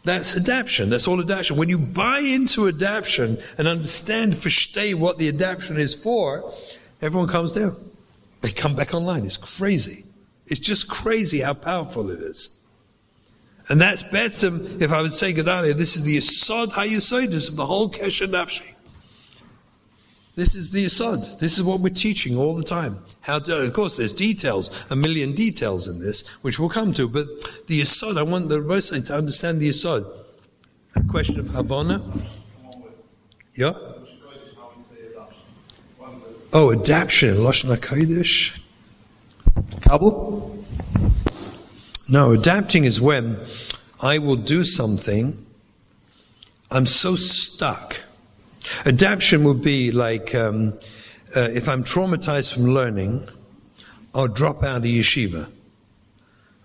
That's adaptation. That's all adaptation. When you buy into adaptation and understand, versteh what the adaptation is for, everyone calms down. They come back online. It's crazy. It's just crazy how powerful it is. And that's betzim, if I would say Gedalia, this is the yesod ha-yesodis of the whole kesher nafshi. This is the yesod. This is what we're teaching all the time. Of course, there's details, a million details in this, which we'll come to. But the yesod, I want the rabbi to understand the yesod. A question of Havana? Yeah? Oh, adaptation. Lashon HaKodesh. Kabul? No, adapting is when I will do something, I'm so stuck. Adaptation would be like, if I'm traumatized from learning, I'll drop out of yeshiva.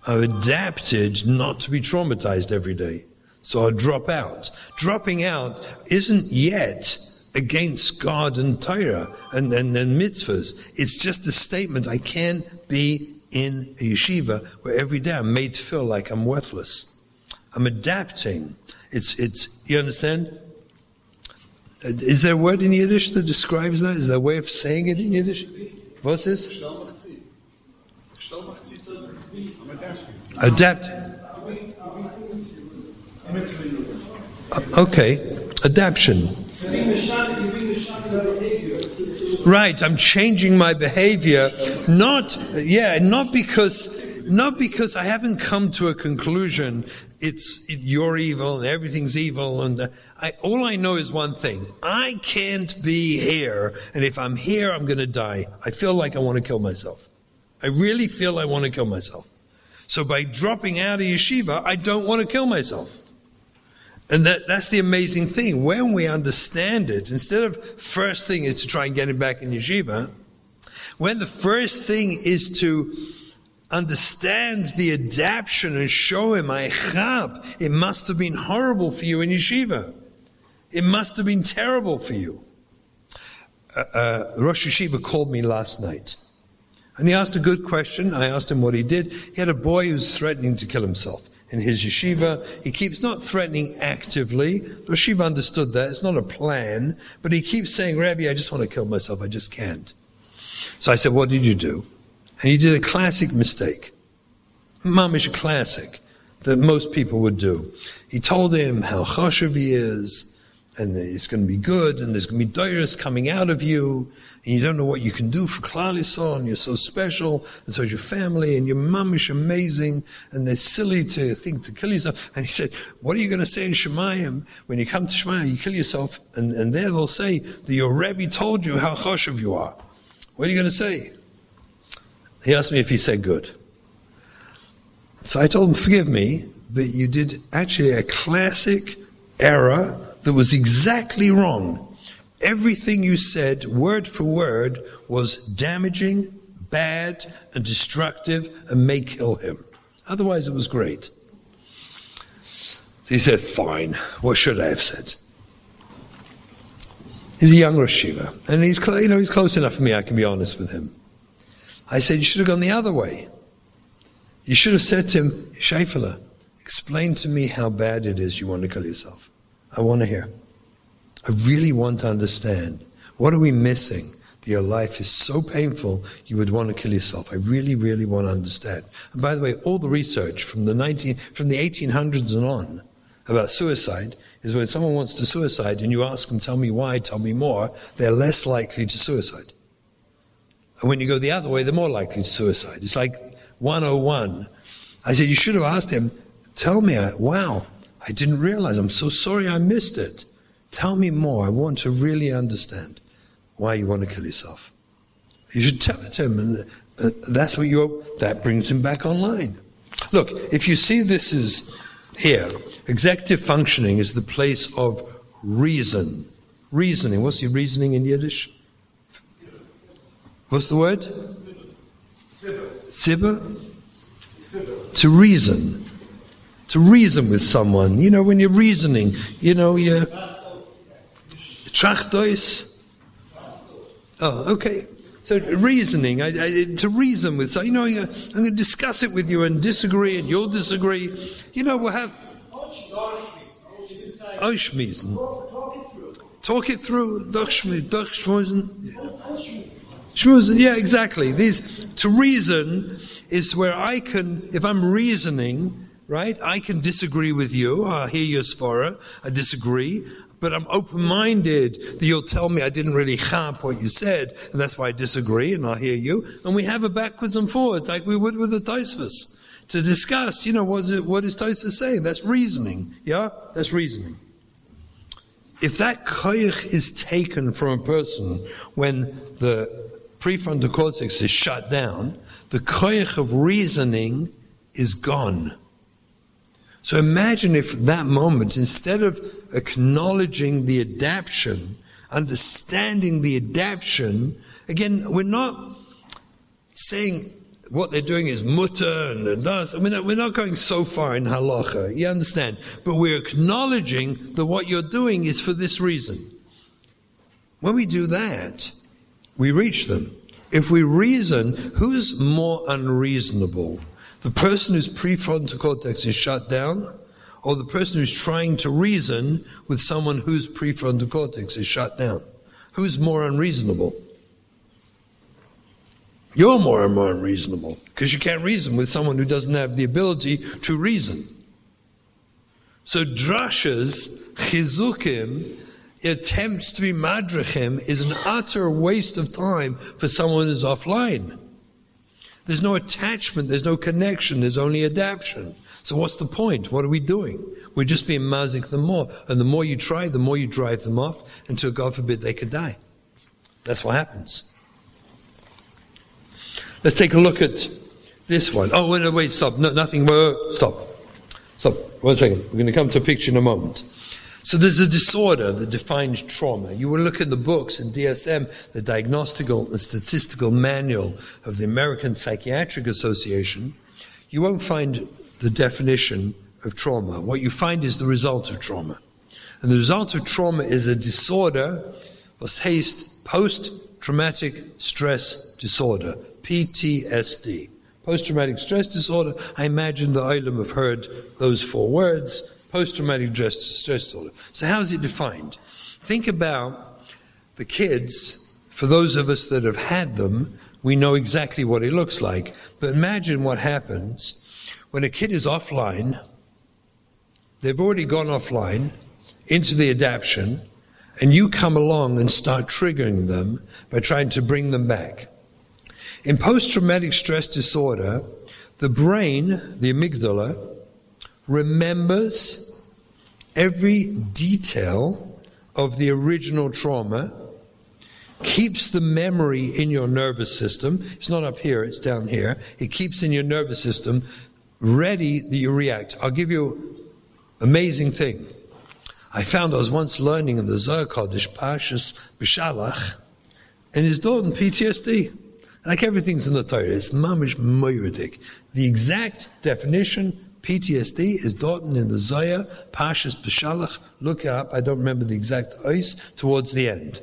I've adapted not to be traumatized every day, so I'll drop out. Dropping out isn't yet against God and Torah and mitzvahs. It's just a statement. I can't be in a yeshiva where every day I'm made to feel like I'm worthless. I'm adapting. It's you understand? Is there a word in Yiddish that describes that? Is there a way of saying it in Yiddish? What's this? Adapt. Okay. Adaptation. Right, I'm changing my behavior, not because I haven't come to a conclusion. You're evil and everything's evil, and all I know is one thing: I can't be here, and if I'm here, I'm going to die. I feel like I want to kill myself. I really feel I want to kill myself. So by dropping out of yeshiva, I don't want to kill myself. And that's the amazing thing. When we understand it, instead of first thing is to try and get him back in yeshiva, when the first thing is to understand the adaptation and show him, it must have been horrible for you in yeshiva. It must have been terrible for you. Rosh Yeshiva called me last night. And he asked a good question. I asked him what he did. He had a boy who's threatening to kill himself. In his yeshiva, he keeps not threatening actively. The yeshiva understood that. It's not a plan. But he keeps saying, Rabbi, I just want to kill myself. I just can't. So I said, what did you do? And he did a classic mistake. Mamish, a classic that most people would do. He told him how chashuv he is, and it's going to be good, and there's going to be doiros coming out of you, and you don't know what you can do for Klal Yisrael, and you're so special, and so is your family, and your mamish amazing, and they're silly to think to kill yourself. And he said, what are you going to say in Shemayim? When you come to Shemayim, you kill yourself, and there they'll say that your Rebbe told you how chashuv you are. What are you going to say? He asked me if he said good. So I told him, forgive me, but you did actually a classic error that was exactly wrong. Everything you said, word for word, was damaging, bad, and destructive, and may kill him. Otherwise, it was great. He said, fine, what should I have said? He's a young Rosh Yeshiva, and he's close enough for me, I can be honest with him. I said, you should have gone the other way. You should have said to him, Sheifele, explain to me how bad it is you want to kill yourself. I want to hear. I really want to understand. What are we missing? Your life is so painful, you would want to kill yourself. I really, really want to understand. And by the way, all the research from the 1800s and on about suicide is when someone wants to suicide and you ask them, tell me why, tell me more, they're less likely to suicide. And when you go the other way, they're more likely to suicide. It's like 101. I said, you should have asked him, tell me, wow, I didn't realize, I'm so sorry I missed it. Tell me more, I want to really understand why you want to kill yourself. You should tell it to him, and that brings him back online. Look, if you see this is here, executive functioning is the place of reason. Reasoning, what's the reasoning in Yiddish? What's the word? Sibber? To reason. To reason with someone. You know, when you're reasoning, you're Trachtois. Oh, okay. So reasoning, to reason with someone. I'm going to discuss it with you and disagree, and you'll disagree. We'll have. ausschmissen. Talk it through. Schmusen. Schmusen, yeah, exactly. To reason is where I can, if I'm reasoning, right, I can disagree with you. I hear your svara, I disagree, but I'm open-minded that you'll tell me I didn't really chap what you said, and that's why I disagree, and I'll hear you. And we have a backwards and forwards, like we would with the Tosfos, to discuss, what is Tosfos saying? That's reasoning, yeah? That's reasoning. If that koyach is taken from a person when the prefrontal cortex is shut down, the koyach of reasoning is gone. So imagine if that moment, instead of acknowledging the adaptation, understanding the adaptation, again, we're not saying what they're doing is mutter and das. We're not going so far in halacha, you understand? But we're acknowledging that what you're doing is for this reason. When we do that, we reach them. If we reason, who's more unreasonable? The person whose prefrontal cortex is shut down, or the person who's trying to reason with someone whose prefrontal cortex is shut down? Who's more unreasonable? You're more and more unreasonable, because you can't reason with someone who doesn't have the ability to reason. So drashas, chizukim, attempts to be madrachim is an utter waste of time for someone who's offline. There's no attachment, there's no connection, there's only adaptation. So what's the point? What are we doing? We're just being mazik them more. And the more you try, the more you drive them off until, God forbid, they could die. That's what happens. Let's take a look at this one. Oh, wait, stop. No, nothing. Stop. 1 second. We're going to come to a picture in a moment. So there's a disorder that defines trauma. You will look at the books in DSM, the Diagnostical and Statistical Manual of the American Psychiatric Association. You won't find the definition of trauma. What you find is the result of trauma. And the result of trauma is a disorder, was heißt post-traumatic stress disorder, PTSD. Post-traumatic stress disorder, I imagine the Olam have heard those 4 words. Post-traumatic stress disorder. So how is it defined? Think about the kids. For those of us that have had them, we know exactly what it looks like. But imagine what happens when a kid is offline. They've already gone offline into the adaptation, and you come along and start triggering them by trying to bring them back. In post-traumatic stress disorder, the brain, the amygdala, remembers every detail of the original trauma, keeps the memory in your nervous system. It's not up here, it's down here. It keeps in your nervous system ready that you react. I'll give you an amazing thing. I was once learning in the Zohar Kodesh, Parshas B'Shalach, and it's taught in PTSD. Like everything's in the Torah, it's mamish moiridik. The exact definition, PTSD, is taught in the Zohar, Parshas B'Shalach. Look it up, I don't remember the exact ois, towards the end.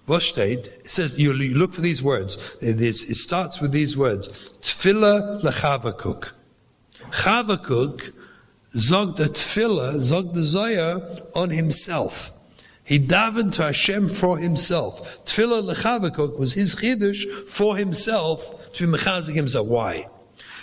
It says, you look for these words. It starts with these words. Tefillah lechavakuk. Chavakuk zog the tefillah, zog the Zohar on himself. He davened to Hashem for himself. Tefillah lechavakuk was his chiddush for himself, to be mechazik himself. Why?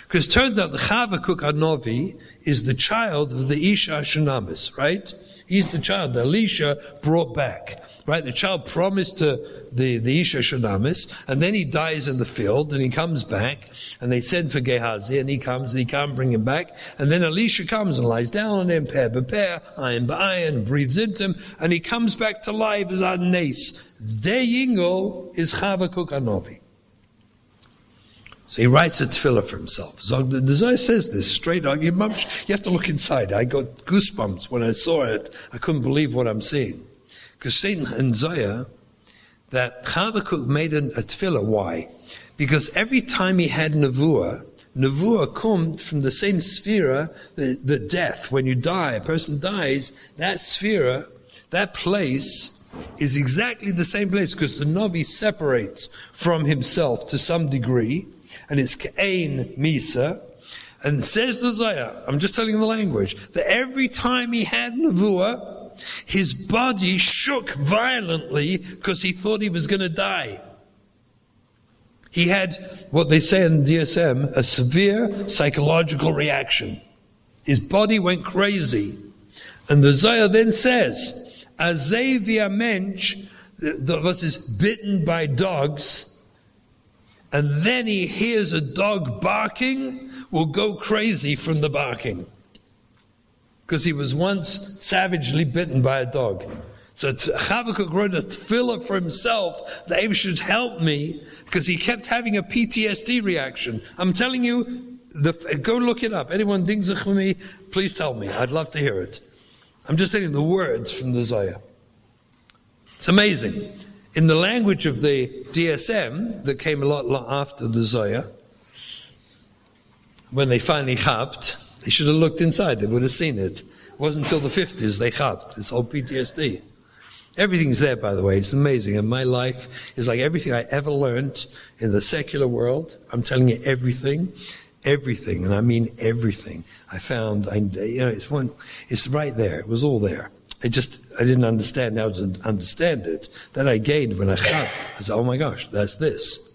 Because it turns out the Chavakuk Anovi is the child of the Isha Shunamis, right? He's the child that Elisha brought back, right? The child promised to the Isha Shunamis, and then he dies in the field, and he comes back, and they send for Gehazi, and he comes, and he can't bring him back, and then Elisha comes and lies down on him, pair by pair, iron by iron, breathes into him, and he comes back to life as a nace. Their yingel is Chavakuk Anovi. So he writes a tefillah for himself. So the Zohar says this straight on. You have to look inside. I got goosebumps when I saw it. I couldn't believe what I'm seeing. Because Satan and Zohar, that Chavakuk made a tefillah. Why? Because every time he had nevuah comes from the same sphera, the death. When you die, a person dies, that sphera, that place is exactly the same place, because the Navi separates from himself to some degree, and it's K'ain Misa, and says the Zohar, I'm just telling you the language, that every time he had nevuah, his body shook violently because he thought he was going to die. He had, what they say in DSM, a severe psychological reaction. His body went crazy. And the Zohar then says, Azevia mensch, that was bitten by dogs, and then he hears a dog barking, will go crazy from the barking. Because he was once savagely bitten by a dog. So Chavukuk wrote a tefillah for himself, that Abe should help me, because he kept having a PTSD reaction. I'm telling you, go look it up. Anyone dingzich with me, please tell me. I'd love to hear it. I'm just telling you the words from the Zohar. It's amazing. In the language of the DSM, that came a lot after the Zohar, when they finally chapped, they should have looked inside, they would have seen it. It wasn't until the 50s they chapped, this whole PTSD. Everything's there, by the way, it's amazing. And my life is like everything I ever learned in the secular world. I'm telling you everything, and I mean everything. I found, it's right there, it was all there. I didn't understand how to understand it. That I gained when I chapped. I said, oh my gosh, that's this.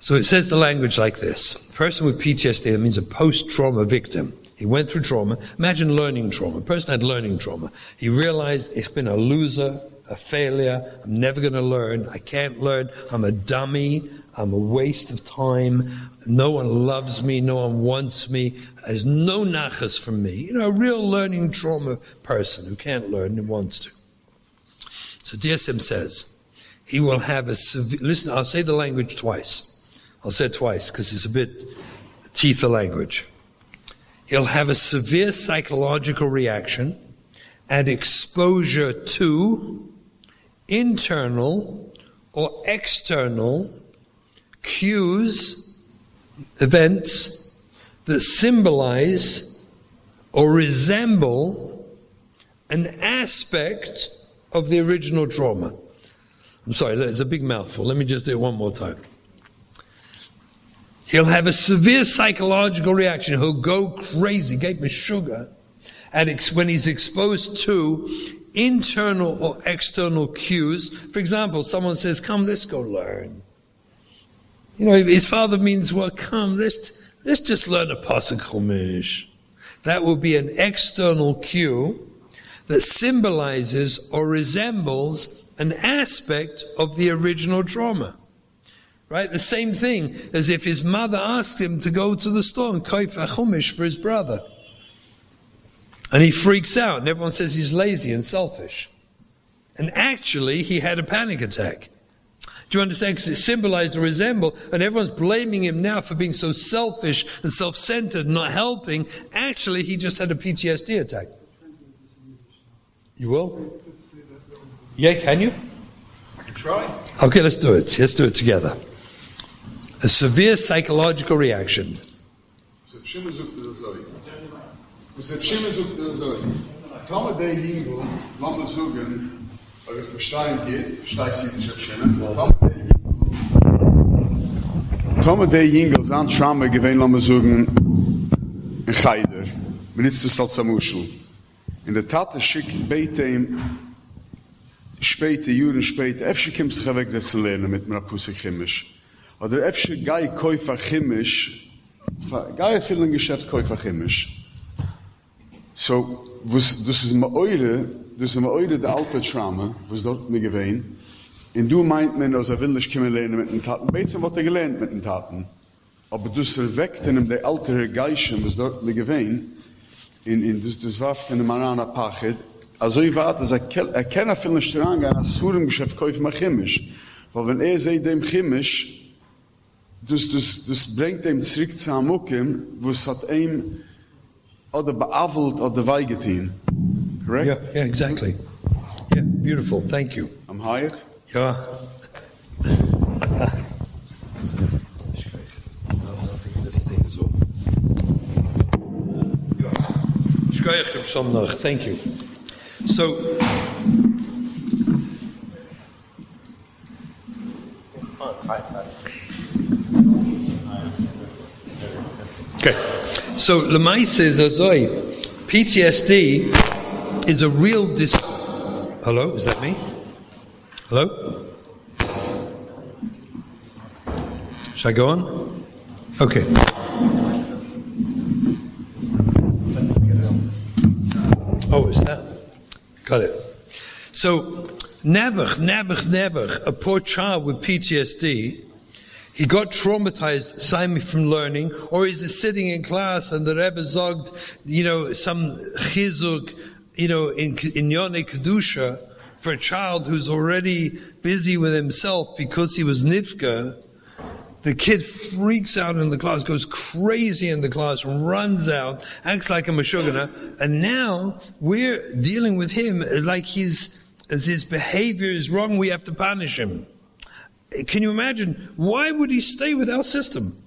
So it says the language like this. A person with PTSD, that means a post-trauma victim. He went through trauma. Imagine learning trauma. A person had learning trauma. He realized, I've been a loser, a failure. I'm never going to learn. I can't learn. I'm a dummy. I'm a waste of time. No one loves me. No one wants me. There's no nachas from me. A real learning trauma person who can't learn and wants to. So DSM says, he will have a severe... Listen, I'll say the language twice. I'll say it twice because it's a bit teeth of language. He'll have a severe psychological reaction and exposure to internal or external cues, events that symbolize or resemble an aspect of the original trauma. I'm sorry, it's a big mouthful. Let me just do it one more time. He'll have a severe psychological reaction. He'll go crazy, get me sugar, and when he's exposed to internal or external cues. For example, someone says, come, let's go learn. His father means, well, come, let's just learn a pasuk chumash. That will be an external cue that symbolizes or resembles an aspect of the original trauma. Right? The same thing as if his mother asked him to go to the store and kaif a chumash for his brother. And he freaks out, and everyone says he's lazy and selfish. And actually, he had a panic attack. Do you understand? Because it symbolized a resemble, and everyone's blaming him now for being so selfish and self-centered and not helping. Actually, he just had a PTSD attack. You will? Yeah, can you? Try. Okay, let's do it. Let's do it together. A severe psychological reaction. Tome de Jingles an Trauma gewähnt, lassen wir sagen, in Chayder. Man ist das als Amuschel. In der Tat schickt Beitem später, Juren später, öfter kommt sich wegsetzen zu lernen mit einer Pusse Chemisch. Oder öfter Gai Käufer Chemisch, Gai viel ein Geschäft Käufer Chemisch. So, das ist mir eure der alte Trauma, was dort mir gewähnt. Und du meint man, als will nicht kommen lernen mit den Taten. Beizem hat gelernt mit den Taten. Aber das weckt in ihm der ältere Geischen, was dort mir gewähnt, das warft in einem Marana Pachet. Also ich warte, er kann viel nicht herangehen, als vor dem Geschäft kaufen mal Chemisch. Weil wenn sieht dem Chemisch, das bringt ihm zurück zu Amukim, wo es hat ihm oder beavelt oder weigetin. Correct? Yeah, exactly. Yeah, beautiful. Thank you. I'm hired? Ja. Thank you. So, okay. So, Lemaise is Azoi. PTSD is a real Hello, is that me? Hello? Should I go on? Okay. Oh, is that? Got it. So, Nebuch, a poor child with PTSD, he got traumatized, Simon, from learning, or he's sitting in class and the Rebbe zogged, some chizuk, in Yonei Kedusha for a child who's already busy with himself because he was nifka. The kid freaks out in the class, goes crazy in the class, runs out, acts like a mashugana, and now we're dealing with him like as his behavior is wrong, we have to punish him. Can you imagine? Why would he stay with our system?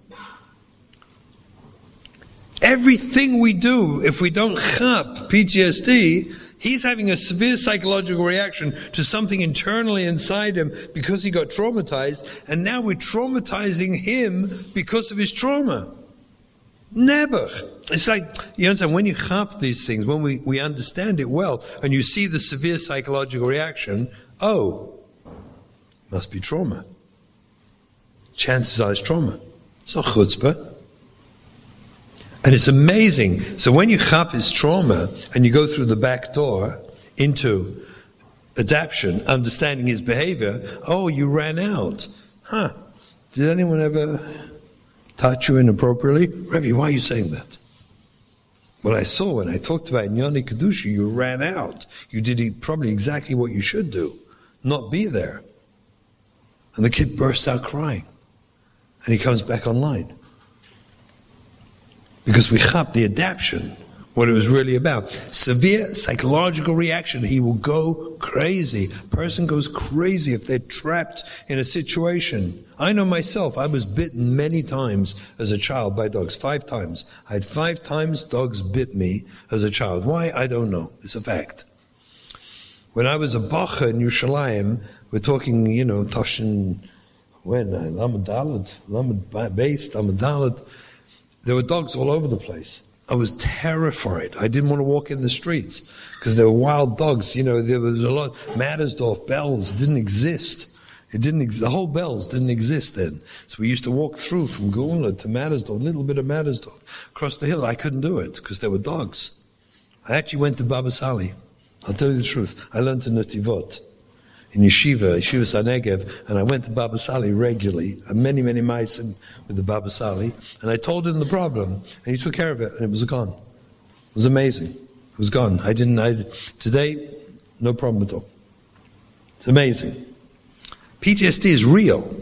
Everything we do, if we don't chap PTSD, he's having a severe psychological reaction to something internally inside him because he got traumatized, and now we're traumatizing him because of his trauma. Never. It's like, you understand, when you chap these things, when we understand it well, and you see the severe psychological reaction, must be trauma. Chances are it's trauma. It's not chutzpah. And it's amazing. So when you chap his trauma and you go through the back door into adaptation, understanding his behavior, you ran out. Did anyone ever touch you inappropriately? Rebbe, why are you saying that? What I saw when I talked about in Yonei Kedusha, you ran out. You did probably exactly what you should do, not be there. And the kid bursts out crying. And he comes back online. Because we chap the adaptation, what it was really about. Severe psychological reaction. He will go crazy. Person goes crazy if they're trapped in a situation. I know myself, I was bitten many times as a child by dogs. 5 times. I had 5 times dogs bit me as a child. Why? I don't know. It's a fact. When I was a bacha in Yerushalayim, we're talking, Toshin, Lamed Dalet, Lamed Beis, Lamed Dalet, there were dogs all over the place. I was terrified. I didn't want to walk in the streets because there were wild dogs. There was a lot. Mattersdorf, Bells didn't exist. The whole Bells didn't exist then. So we used to walk through from Geula to Mattersdorf, a little bit of Mattersdorf, across the hill. I couldn't do it because there were dogs. I actually went to Baba Sali. I'll tell you the truth. I learned in Netivot, in yeshiva Sanegev, and I went to Baba Sali regularly, many maisim with the Baba Sali, and I told him the problem, and he took care of it, and it was gone. It was amazing. It was gone. Today, no problem at all. It's amazing. PTSD is real.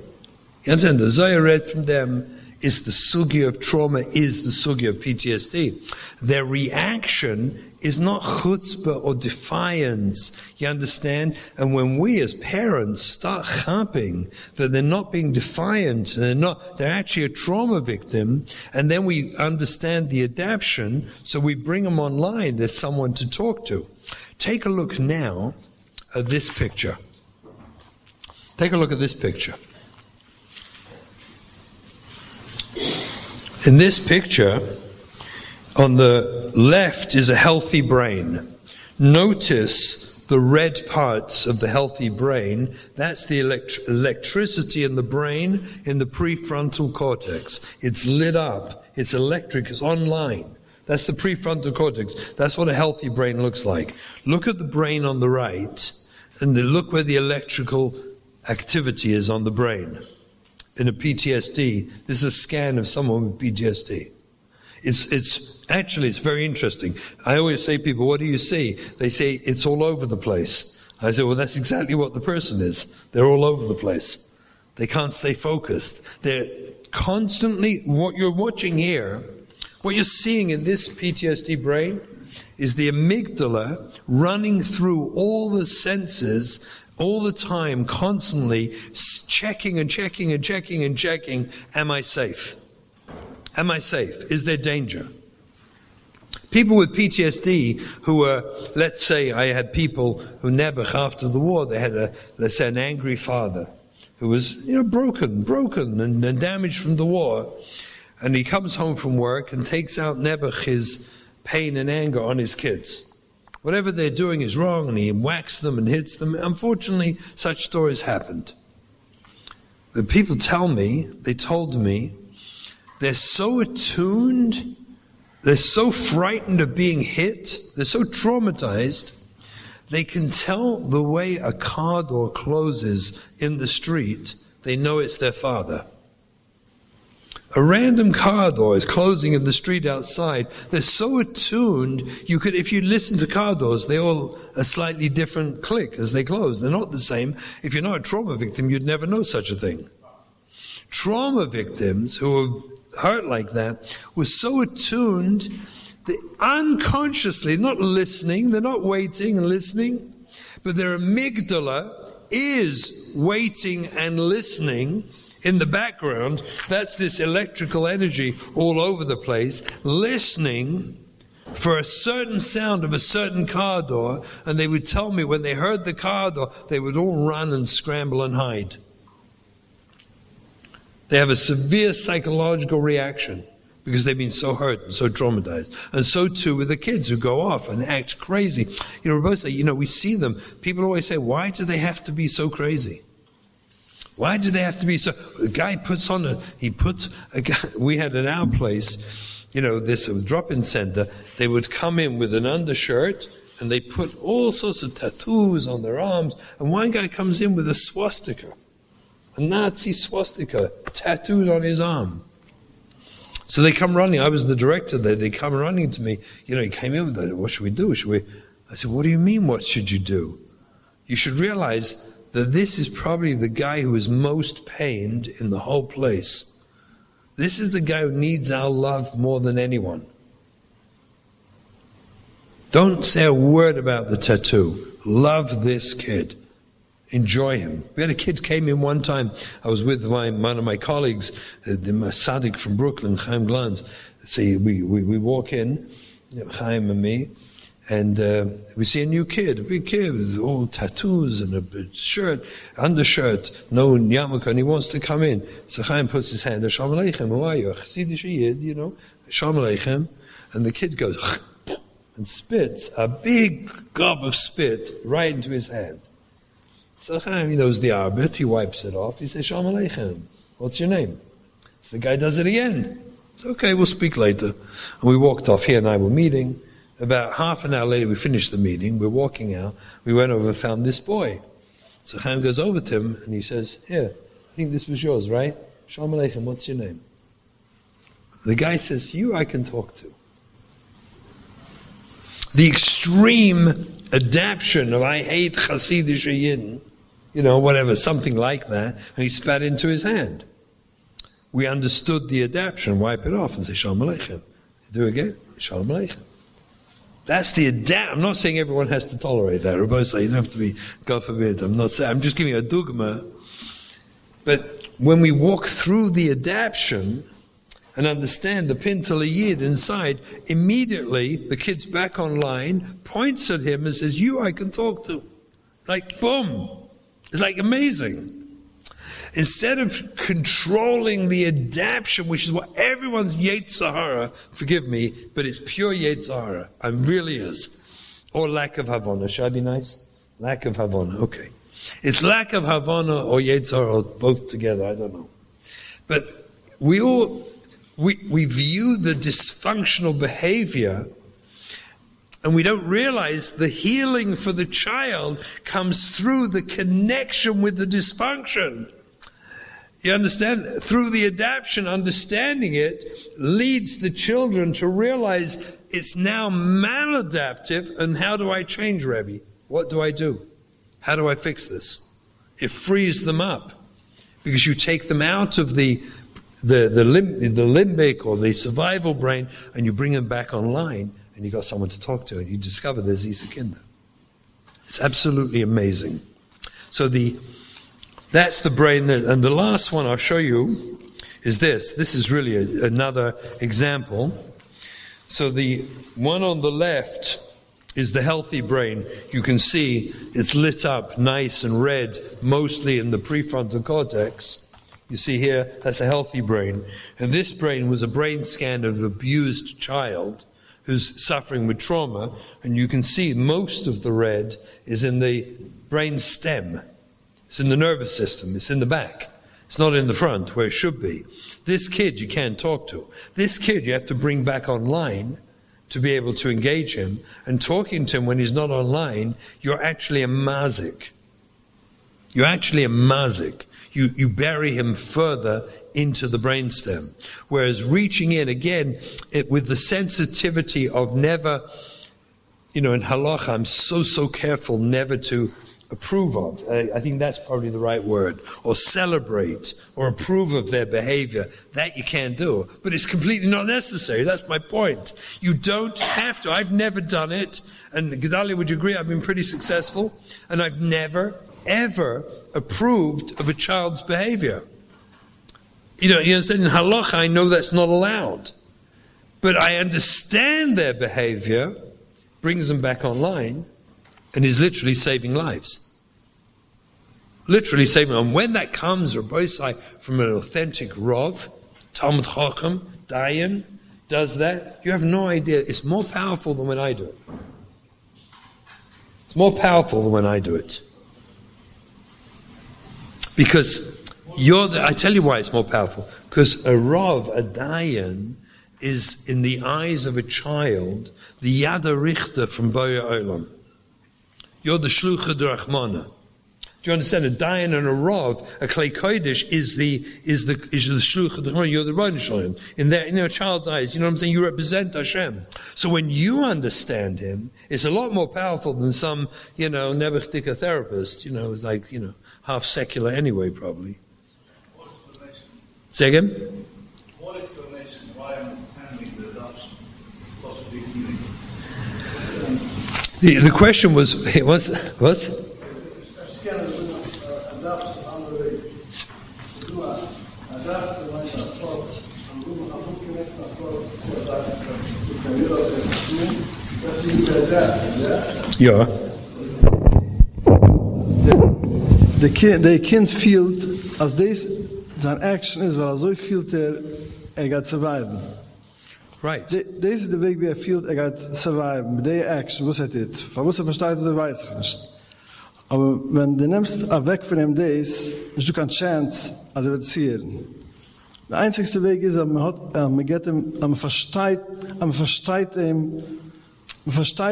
You understand? The Zohar read from them is the sugya of trauma, is the sugya of PTSD. Their reaction is not chutzpah or defiance, you understand? And when we as parents start chapping that they're not being defiant, they're actually a trauma victim, and then we understand the adaptation, so we bring them online, there's someone to talk to. Take a look now at this picture. Take a look at this picture. In this picture, on the left is a healthy brain. Notice the red parts of the healthy brain. That's the electricity in the brain in the prefrontal cortex. It's lit up. It's electric. It's online. That's the prefrontal cortex. That's what a healthy brain looks like. Look at the brain on the right, and look where the electrical activity is on the brain. In a PTSD, this is a scan of someone with PTSD. It's very interesting. I always say to people, what do you see? They say, it's all over the place. I say, well, that's exactly what the person is. They're all over the place. They can't stay focused. They're constantly, what you're watching here, what you're seeing in this PTSD brain is the amygdala running through all the senses all the time, constantly checking and checking and checking and checking. Am I safe? Am I safe? Is there danger? People with PTSD who were, let's say I had people who never, after the war, they had let's say an angry father who was, broken and damaged from the war. And he comes home from work and takes out Nebuch his pain and anger on his kids. Whatever they're doing is wrong, and he whacks them and hits them. Unfortunately, such stories happened. The people told me, they're so attuned, they're so frightened of being hit, they're so traumatized, they can tell the way a car door closes in the street, they know it's their father. A random car door is closing in the street outside. They're so attuned, if you listen to car doors, they all a slightly different click as they close. They're not the same. If you're not a trauma victim, you'd never know such a thing. Trauma victims who are hurt like that were so attuned that unconsciously, not listening, they're not waiting and listening, but their amygdala is waiting and listening. In the background, that's this electrical energy all over the place, listening for a certain sound of a certain car door, and they would tell me when they heard the car door, they would all run and scramble and hide. They have a severe psychological reaction because they've been so hurt and so traumatized. And so too with the kids who go off and act crazy. Rabbi say, we see them. People always say, why do they have to be so crazy? Why do they have to be so? The guy puts on we had at our place, this drop-in center, they would come in with an undershirt and they put all sorts of tattoos on their arms. And one guy comes in with a swastika, a Nazi swastika tattooed on his arm. So they come running. I was the director there. They come running to me. He came in with that. What should we do? I said, what do you mean, what should you do? You should realize that this is probably the guy who is most pained in the whole place. This is the guy who needs our love more than anyone. Don't say a word about the tattoo. Love this kid. Enjoy him. We had a kid came in one time. I was with one of my colleagues, the Sadiq from Brooklyn, Chaim Glanz. So we walk in, Chaim and me, and we see a new kid, a big kid with all tattoos and a shirt, undershirt, no yarmulke, and he wants to come in. So Chaim puts his hand, Shalom Aleichem, who are you? Chassidish Yid, Shalom Aleichem. And the kid goes, and spits a big gob of spit right into his hand. So Chaim, he knows the Arbit, he wipes it off, he says, Shalom Aleichem, what's your name? So the guy does it again. So, okay, we'll speak later. And we walked off, he and I were meeting. About half an hour later, we finished the meeting. We're walking out. We went over and found this boy. So Chaim goes over to him and he says, here, I think this was yours, right? Shalom Aleichem, what's your name? The guy says, you I can talk to. The extreme adaptation of I hate Chassidish Yidden, whatever, something like that, and he spat into his hand. We understood the adaptation, wipe it off and say, Shalom Aleichem. Do it again, Shalom Aleichem. That's the I'm not saying everyone has to tolerate that. Rabbi say you don't have to be, God forbid. I'm not saying. I'm just giving a dogma. But when we walk through the adaptation and understand the pintal yid inside, immediately the kid's back online, points at him and says, "You, I can talk to." Like boom, it's like amazing. Instead of controlling the adaptation, which is what everyone's Yetzer Hara, forgive me, but it's pure Yetzer Hara. It really is. Or lack of Havana. Should I be nice? Lack of Havana. Okay. It's lack of Havana or Yetzer Hara or both together. I don't know. But we view the dysfunctional behavior and we don't realize the healing for the child comes through the connection with the dysfunction. You understand? Through the adaptation, understanding it leads the children to realize it's now maladaptive, and how do I change, Rebbe? What do I do? How do I fix this? It frees them up because you take them out of the limbic or the survival brain and you bring them back online and you got someone to talk to and you discover there's Isa Kinder. It's absolutely amazing. So that's the brain. And the last one I'll show you is this. This is really another example. So the one on the left is the healthy brain. You can see it's lit up nice and red, mostly in the prefrontal cortex. You see here, that's a healthy brain. And this brain was a brain scan of an abused child who's suffering with trauma, and you can see most of the red is in the brain stem. It's in the nervous system. It's in the back. It's not in the front where it should be. This kid you can't talk to. This kid you have to bring back online to be able to engage him. And talking to him when he's not online, you're actually a mazik. You're actually a mazik. You bury him further into the brainstem. Whereas reaching in, again, with the sensitivity of never, in halacha, I'm so careful never to approve of. I think that's probably the right word. Or celebrate or approve of their behavior. That you can't do. But it's completely not necessary. That's my point. You don't have to. I've never done it. And Gedalia, would you agree? I've been pretty successful. And I've never, ever approved of a child's behavior. You understand? In halacha, I know that's not allowed. But I understand their behavior, brings them back online, and is literally saving lives. Literally saving them. And when that comes, Rabbi from an authentic Rav, Talmud Chacham, Dayan, does that, you have no idea. It's more powerful than when I do it. It's more powerful than when I do it. Because I tell you why it's more powerful. Because a Rav, a Dayan, is in the eyes of a child, the Yada Richter from Boya Olam. You're the Shlucha Drachmana. Do you understand? A Dayan and a Rav, a Klei Kodesh is the Shlucha Drachmana. You're the Rebbeinu Shalom. In a child's eyes, you know what I'm saying? You represent Hashem. So when you understand him, it's a lot more powerful than some, Nebuchadnezzar therapist. It's like, half secular anyway, probably. What explanation? Say again? What explanation why understanding the adoption is such a big meaning? The question was, what? Ja. The kind feelt, als deze zijn action is, weil so feelt gaat surviven. Right. Deze is de weg wie feelt, gaat surviven. Mit der action, was hat dit? Von was versteht das, weiß ich nicht. Aber wenn du nimmst weg von dem das, ist du keine Chance, als wird ziehen. Der einzigste Weg ist, man versteht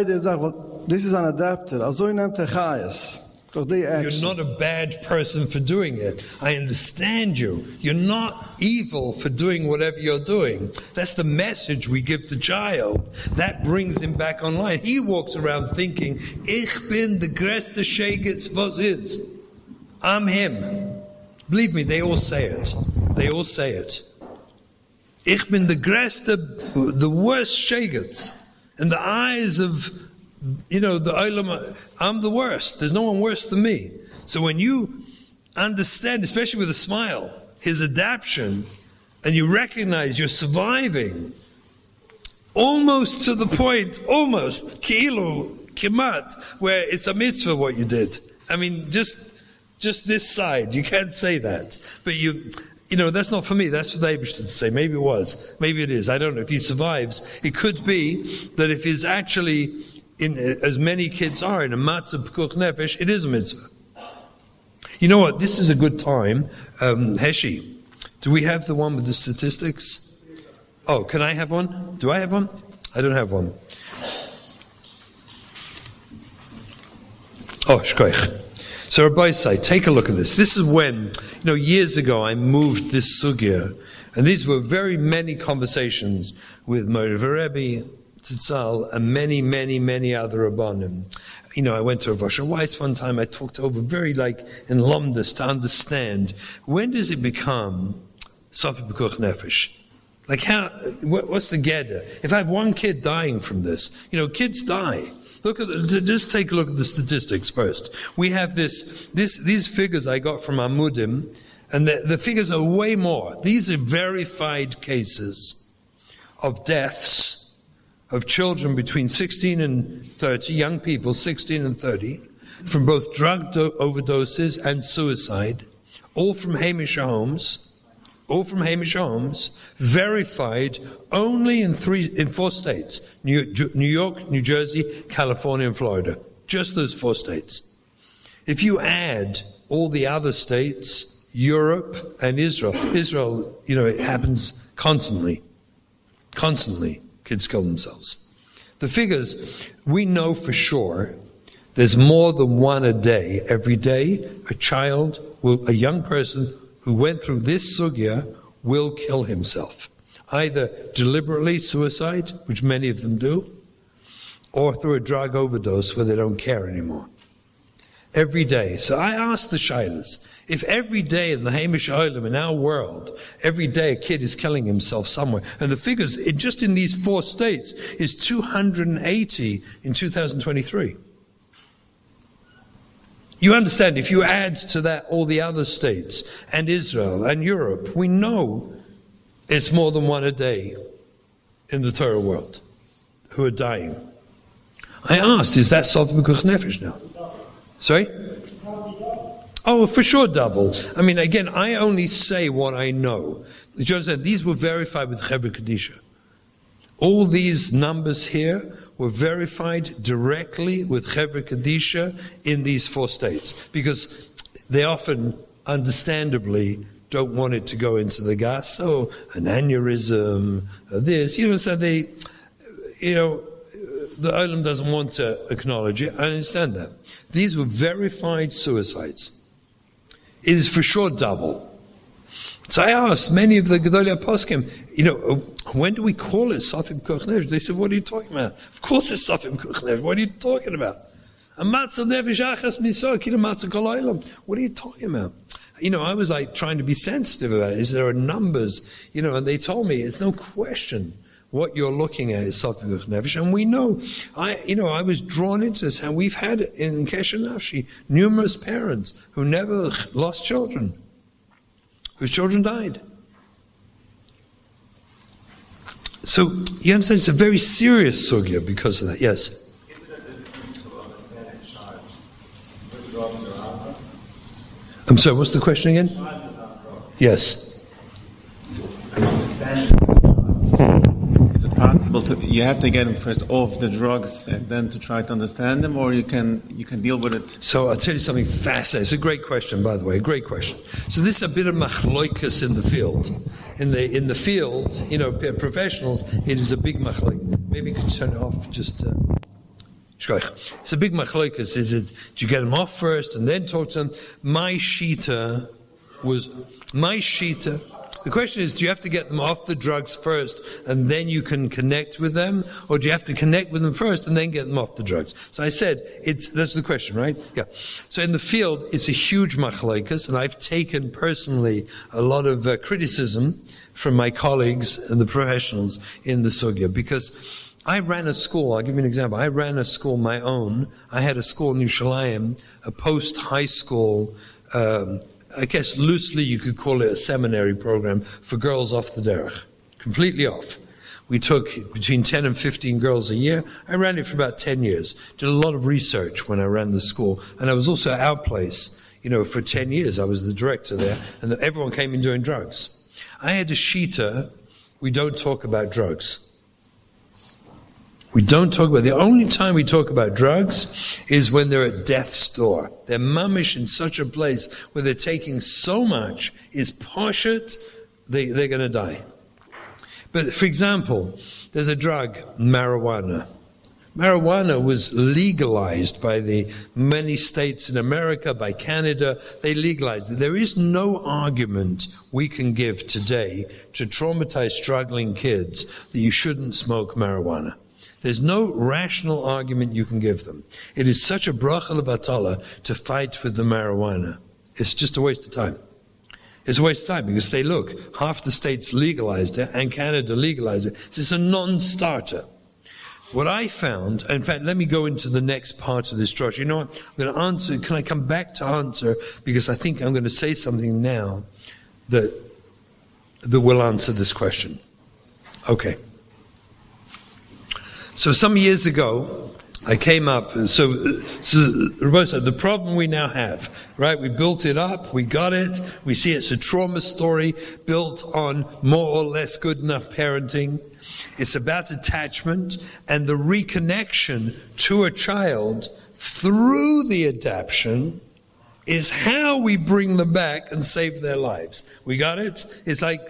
die Sache, das ist ein Adapter. Also nimmt Chayes. You're not a bad person for doing it. I understand you. You're not evil for doing whatever you're doing. That's the message we give the child. That brings him back online. He walks around thinking, Ich bin the größte Schegitz was is. I'm him. Believe me, they all say it. They all say it. Ich bin the größte, the worst Schegitz. In the eyes of the Olam, I'm the worst. There's no one worse than me. So when you understand, especially with a smile, his adaptation, and you recognize you're surviving, almost to the point, almost, kilu, kimat, where it's a mitzvah what you did. I mean, just this side. You can't say that. But that's not for me. That's for the Eibishter to say. Maybe it was. Maybe it is. I don't know. If he survives, it could be that if he's actually as many kids are in a matzah pekuch nefesh, it is a mitzvah. You know what? This is a good time. Heshi, do we have the one with the statistics? Oh, can I have one? Do I have one? I don't have one. Oh, shkoich. So Rabbi say, take a look at this. This is when, years ago I moved this sugya, and these were very many conversations with Moriv Rebbe, Tzitzal, and many, many, many other Rabbanim. I went to Rav Asher Weiss one time. I talked over very in Lomdus to understand, when does it become Sofi B'Kuch Nefesh? What's the Geder? If I have one kid dying from this, kids die. Just take a look at the statistics first. We have these figures I got from Amudim, and the figures are way more. These are verified cases of deaths of children between 16 and 30, young people 16 and 30, from both drug overdoses and suicide, all from Hamish homes, all from Hamish homes, verified only in 4 states, New York, New Jersey, California, and Florida. Just those 4 states. If you add all the other states, Europe and Israel, it happens constantly. Constantly, kids kill themselves. The figures, we know for sure there's more than one a day. Every day, a young person who went through this sugya will kill himself. Either deliberately, suicide, which many of them do, or through a drug overdose where they don't care anymore. Every day. So I asked the shaylas, if every day in the Hamish Olam, in our world, every day a kid is killing himself somewhere, and the figures just in these 4 states is 280 in 2023. You understand, if you add to that all the other states, and Israel, and Europe, we know it's more than one a day in the Torah world who are dying. I asked, is that Sof B'Kuch Nefesh now? Sorry? Oh, for sure double. I mean, again, I only say what I know. Do you understand? These were verified with Chevra Kadisha. All these numbers here were verified directly with Chevra Kadisha in these 4 states. Because they often, understandably, don't want it to go into the gas. Oh, an aneurysm, this. So the Olam doesn't want to acknowledge it. I understand that. These were verified suicides. It is for sure double. So I asked many of the Gedolei Poskim, when do we call it Sof B'Kuch Nefesh? They said, what are you talking about? Of course it's Sof B'Kuch Nefesh. What are you talking about? What are you talking about? I was like trying to be sensitive about it. Is there numbers? And they told me, it's no question. What you're looking at is Sof B'Kuch Nefesh, and we know. I was drawn into this, and we've had in Kesher Nafshi numerous parents who never lost children, whose children died. So you understand, it's a very serious sugya because of that. Yes. Is it that the people understand in child? With drugs or alcohol? I'm sorry. What's the question again? Child without drugs. Yes. Understanding. Is it possible you have to get them first off the drugs and then to try to understand them, or you can deal with it? So I'll tell you something fascinating. It's a great question, by the way, a great question. So this is a bit of machloikas in the field. In the field, professionals, it is a big machloikas. Maybe you can turn it off just... It's a big machloikas. Do you get them off first and then talk to them? My shita... The question is, do you have to get them off the drugs first and then you can connect with them? Or do you have to connect with them first and then get them off the drugs? So I said, that's the question, right? Yeah. So in the field, it's a huge machlokes, and I've taken personally a lot of criticism from my colleagues and the professionals in the sugya, because I ran a school. I'll give you an example. I ran a school my own. I had a school in Yerushalayim, a post-high school, I guess loosely you could call it a seminary program for girls off the derech, completely off. We took between 10 and 15 girls a year. I ran it for about 10 years. Did a lot of research when I ran the school. And I was also at our place, for 10 years. I was the director there. And everyone came in doing drugs. I had a shita, we don't talk about drugs. We don't talk about, the only time we talk about drugs is when they're at death's door. They're mamish in such a place where they're taking so much, is poshut, they're going to die. But for example, there's a drug, marijuana. Marijuana was legalized by the many states in America, by Canada. They legalized it. There is no argument we can give today to traumatize struggling kids that you shouldn't smoke marijuana. There's no rational argument you can give them. It is such a bracha levatala to fight with the marijuana. It's just a waste of time. It's a waste of time because half the states legalized it and Canada legalized it. So it's a non-starter. What I found, in fact, let me go into the next part of this drush. You know what? I'm going to answer. Can I come back to answer? Because I think I'm going to say something now that will answer this question. Okay. So some years ago, I came up, so Rabbi said, the problem we now have, right? We built it up, we got it, we see it's a trauma story built on more or less good enough parenting. It's about attachment and the reconnection to a child through the adaptation is how we bring them back and save their lives. We got it? It's like,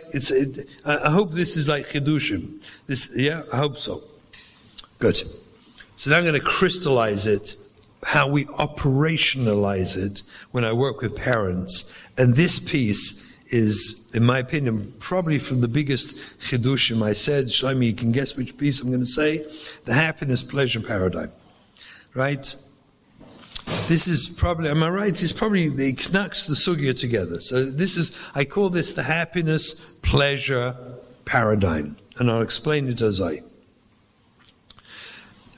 I hope this is like Chidushim. Yeah, I hope so. Good. So now I'm going to crystallize it, how we operationalize it when I work with parents. And this piece is, in my opinion, probably from the biggest chidushim I said. Shlomi, you can guess which piece I'm going to say. The happiness pleasure paradigm. Right? This is probably, am I right? This probably, it connects the sugya together. So this is, I call this the happiness pleasure paradigm. And I'll explain it as I.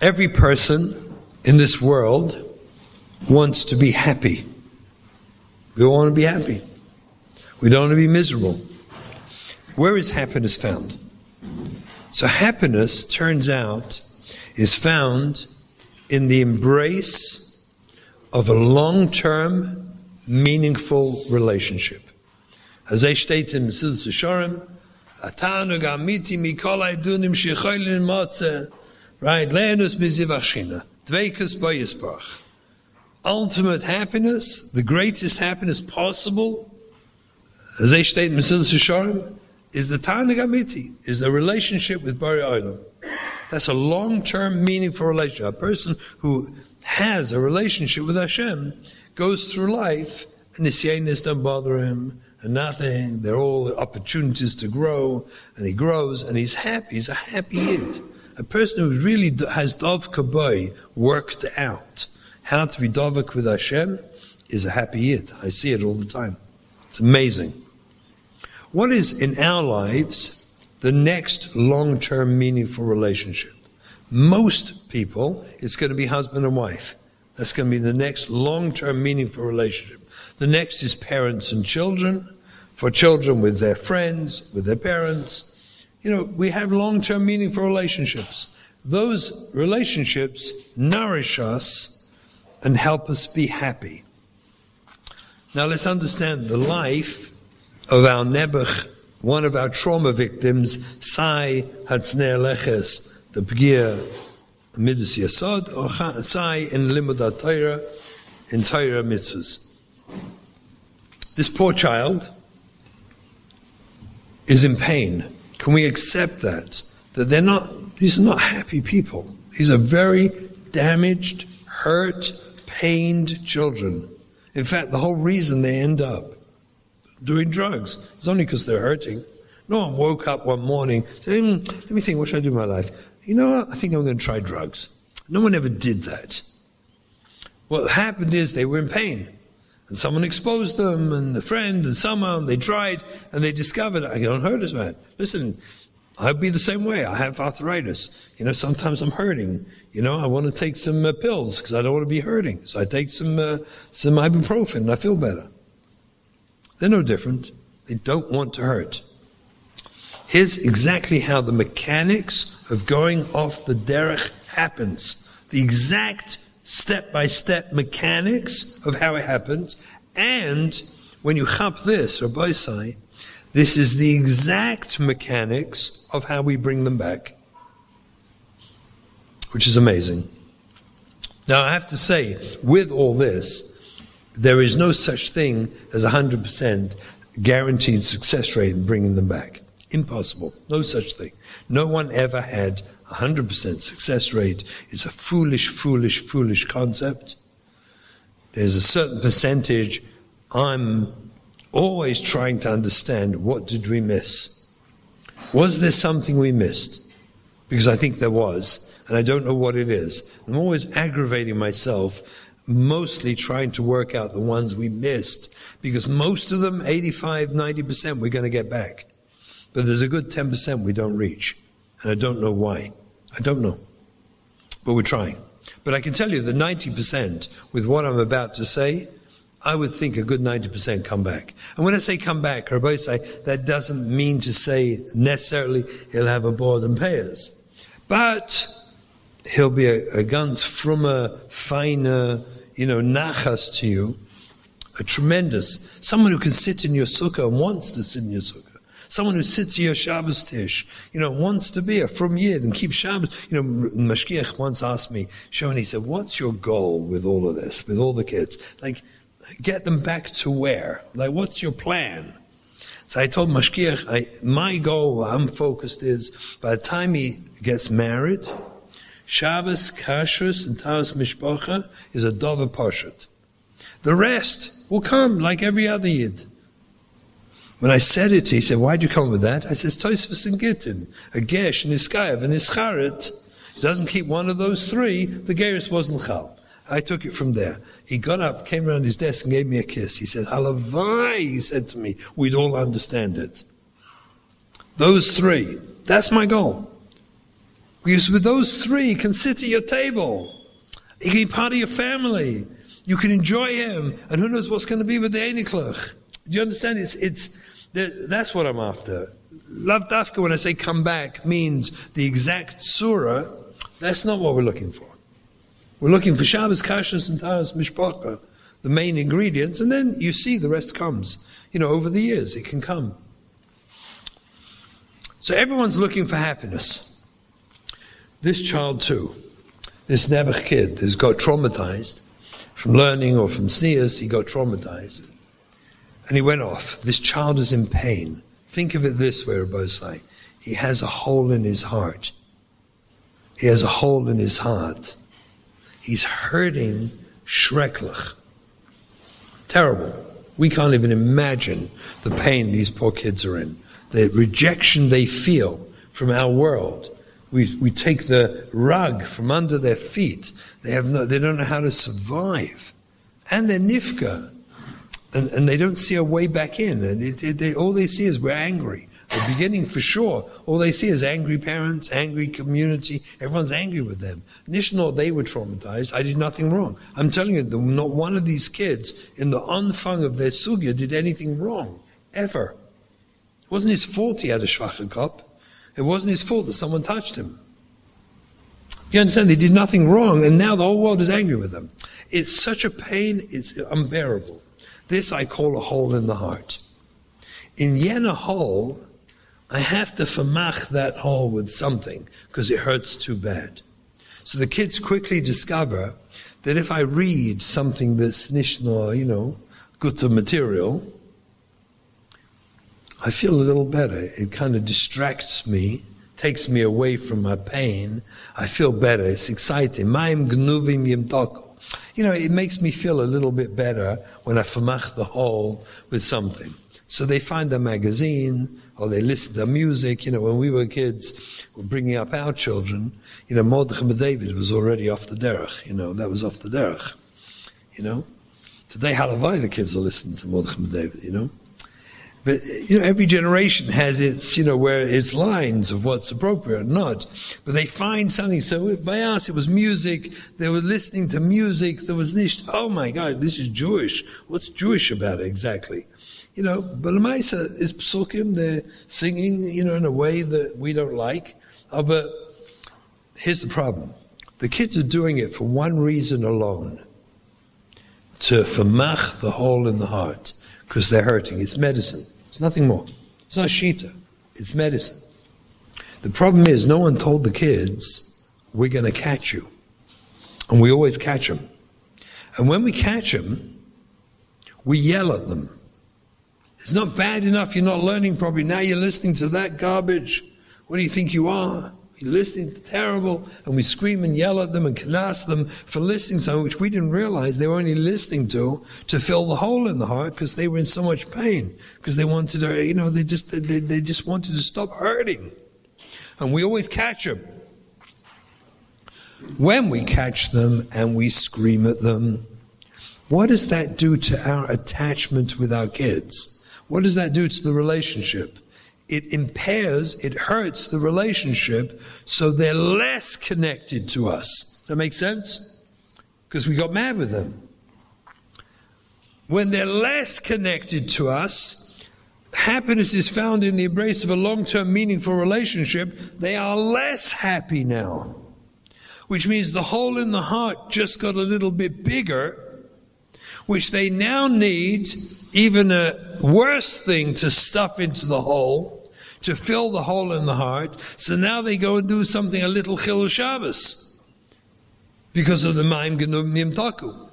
Every person in this world wants to be happy. We all want to be happy. We don't want to be miserable. Where is happiness found? So happiness, turns out, is found in the embrace of a long-term, meaningful relationship. As I state in Mesilas Yesharim, Atanu gamiti mikol aidunim shechoilin motzeh. Right, Leonus Mizivachina, Dveikus Bayisbach. Ultimate happiness, the greatest happiness possible, as they state in Mesilas Yesharim, is the Tanug Amiti, is the relationship with Bari Olam. That's a long-term, meaningful relationship. A person who has a relationship with Hashem goes through life, and the Nisyanis don't bother him, and nothing. They're all opportunities to grow, and he grows, and he's happy. He's a happy Yid. A person who really has Dov Kabbai worked out how to be Dovak with Hashem is a happy Yid. I see it all the time. It's amazing. What is in our lives the next long-term meaningful relationship? Most people, it's going to be husband and wife. That's going to be the next long-term meaningful relationship. The next is parents and children, for children with their friends, with their parents. You know, we have long-term meaningful relationships. Those relationships nourish us and help us be happy. Now let's understand the life of our Nebuch, one of our trauma victims, Sai Hatznei Leches, the Pgia Midas Yasod, or Sai in Limud Torah, in Torah mitzvahs. This poor child is in pain. Can we accept that? That these are not happy people. These are very damaged, hurt, pained children. In fact, the whole reason they end up doing drugs is only because they're hurting. No one woke up one morning, said, let me think, what should I do in my life? You know what? I think I'm going to try drugs. No one ever did that. What happened is they were in pain. And someone exposed them, and a friend, and someone, they tried, and they discovered, I don't hurt us, man. Listen, I'd be the same way. I have arthritis. You know, sometimes I'm hurting. You know, I want to take some pills, because I don't want to be hurting. So I take some ibuprofen, and I feel better. They're no different. They don't want to hurt. Here's exactly how the mechanics of going off the derech happens. The exact step-by-step mechanics of how it happens. And when you chap this, Rabbi say, this is the exact mechanics of how we bring them back. Which is amazing. Now I have to say, with all this, there is no such thing as 100% guaranteed success rate in bringing them back. Impossible. No such thing. No one ever had 100% success rate. It's a foolish, foolish, foolish concept. There's a certain percentage. I'm always trying to understand, what did we miss? Was there something we missed? Because I think there was, and I don't know what it is. I'm always aggravating myself, mostly trying to work out the ones we missed, because most of them, 85, 90%, we're going to get back. But there's a good 10% we don't reach. And I don't know why. I don't know. But we're trying. But I can tell you the 90%, with what I'm about to say, I would think a good 90% come back. And when I say come back, Rabbi say, that doesn't mean to say necessarily he'll have a board and payers. But he'll be a ganz frummer, finer, nachas to you, a tremendous, someone who can sit in your sukkah and wants to sit in your sukkah. Someone who sits at your Shabbos tish, wants to be a from yid and keep Shabbos. Mashgiach once asked me, Shon, he said, what's your goal with all of this, with all the kids? Like, get them back to where? Like, what's your plan? So I told Mashgiach, my goal, I'm focused is, by the time he gets married, Shabbos, Kashrus, and Taras Mishpacha is a Dover Poshet. The rest will come like every other Yid. When I said it, he said, why'd you come with that? I said, Tosfos and Gittin, a Gesh, and Iskayev, and Ischaret. He doesn't keep one of those three, the Geras wasn't Chal. I took it from there. He got up, came around his desk, and gave me a kiss. He said, Halavai, he said to me, we'd all understand it. Those three, that's my goal. Because with those three, you can sit at your table. You can be part of your family. You can enjoy him. And who knows what's going to be with the Einiklach. Do you understand? That's what I'm after. Lav Dafka, when I say come back, means the exact surah. That's not what we're looking for. We're looking for Shabbos, Kashrus, and Taras Mishpacha, the main ingredients, and then you see the rest comes. Over the years, it can come. So everyone's looking for happiness. This child too, this Nebuch kid, has got traumatized from learning or from sneers. He got traumatized. And he went off. This child is in pain. Think of it this way, Rabbi say. He has a hole in his heart. He has a hole in his heart. He's hurting shreklach. Terrible. We can't even imagine the pain these poor kids are in. The rejection they feel from our world. We take the rug from under their feet. They don't know how to survive. And they're nifka. And they don't see a way back in. And all they see is we're angry. At the beginning, for sure, all they see is angry parents, angry community. Everyone's angry with them. Nishno, they were traumatized. I did nothing wrong. I'm telling you, not one of these kids in the anfang of their sugya did anything wrong. Ever. It wasn't his fault he had a schwache Kopf. It wasn't his fault that someone touched him. You understand? They did nothing wrong, and now the whole world is angry with them. It's such a pain, it's unbearable. This I call a hole in the heart. In Yena hole, I have to famach that hole with something, because it hurts too bad. So the kids quickly discover that if I read something that's nishno, gutta material, I feel a little better. It kind of distracts me, takes me away from my pain. I feel better. It's exciting. Maim gnuvim yimtoko. It makes me feel a little bit better when I famach the hole with something. So they find a magazine, or they listen to music. When we were kids, we're bringing up our children, Mordechai ben David was already off the derech. That was off the derech. Today, halavai, the kids are listening to Mordechai ben David, But, every generation has its, where its lines of what's appropriate and not. But they find something. So by us, it was music. They were listening to music. There was nish. Oh my God, this is Jewish. What's Jewish about it exactly? But Lamaisa is psukim. They're singing, in a way that we don't like. But here's the problem. The kids are doing it for one reason alone. To famach the hole in the heart. Because they're hurting. It's medicine. It's nothing more. It's not shita. It's medicine. The problem is no one told the kids, we're going to catch you. And we always catch them. And when we catch them, we yell at them. It's not bad enough you're not learning properly. Now you're listening to that garbage. What do you think you are? You're listening to terrible, and we scream and yell at them and knas them for listening to something which we didn't realize they were only listening to fill the hole in the heart because they were in so much pain, because they wanted to, they just wanted to stop hurting. And we always catch them. When we catch them and we scream at them, what does that do to our attachment with our kids? What does that do to the relationship? It impairs, it hurts the relationship, so they're less connected to us. That makes sense? Because we got mad with them. When they're less connected to us, happiness is found in the embrace of a long-term, meaningful relationship. They are less happy now. which means the hole in the heart just got a little bit bigger, which they now need even a worse thing to stuff into the hole, to fill the hole in the heart. So now they go and do something a little Chilul Shabbos because of the Ma'im Genug Mim Taku.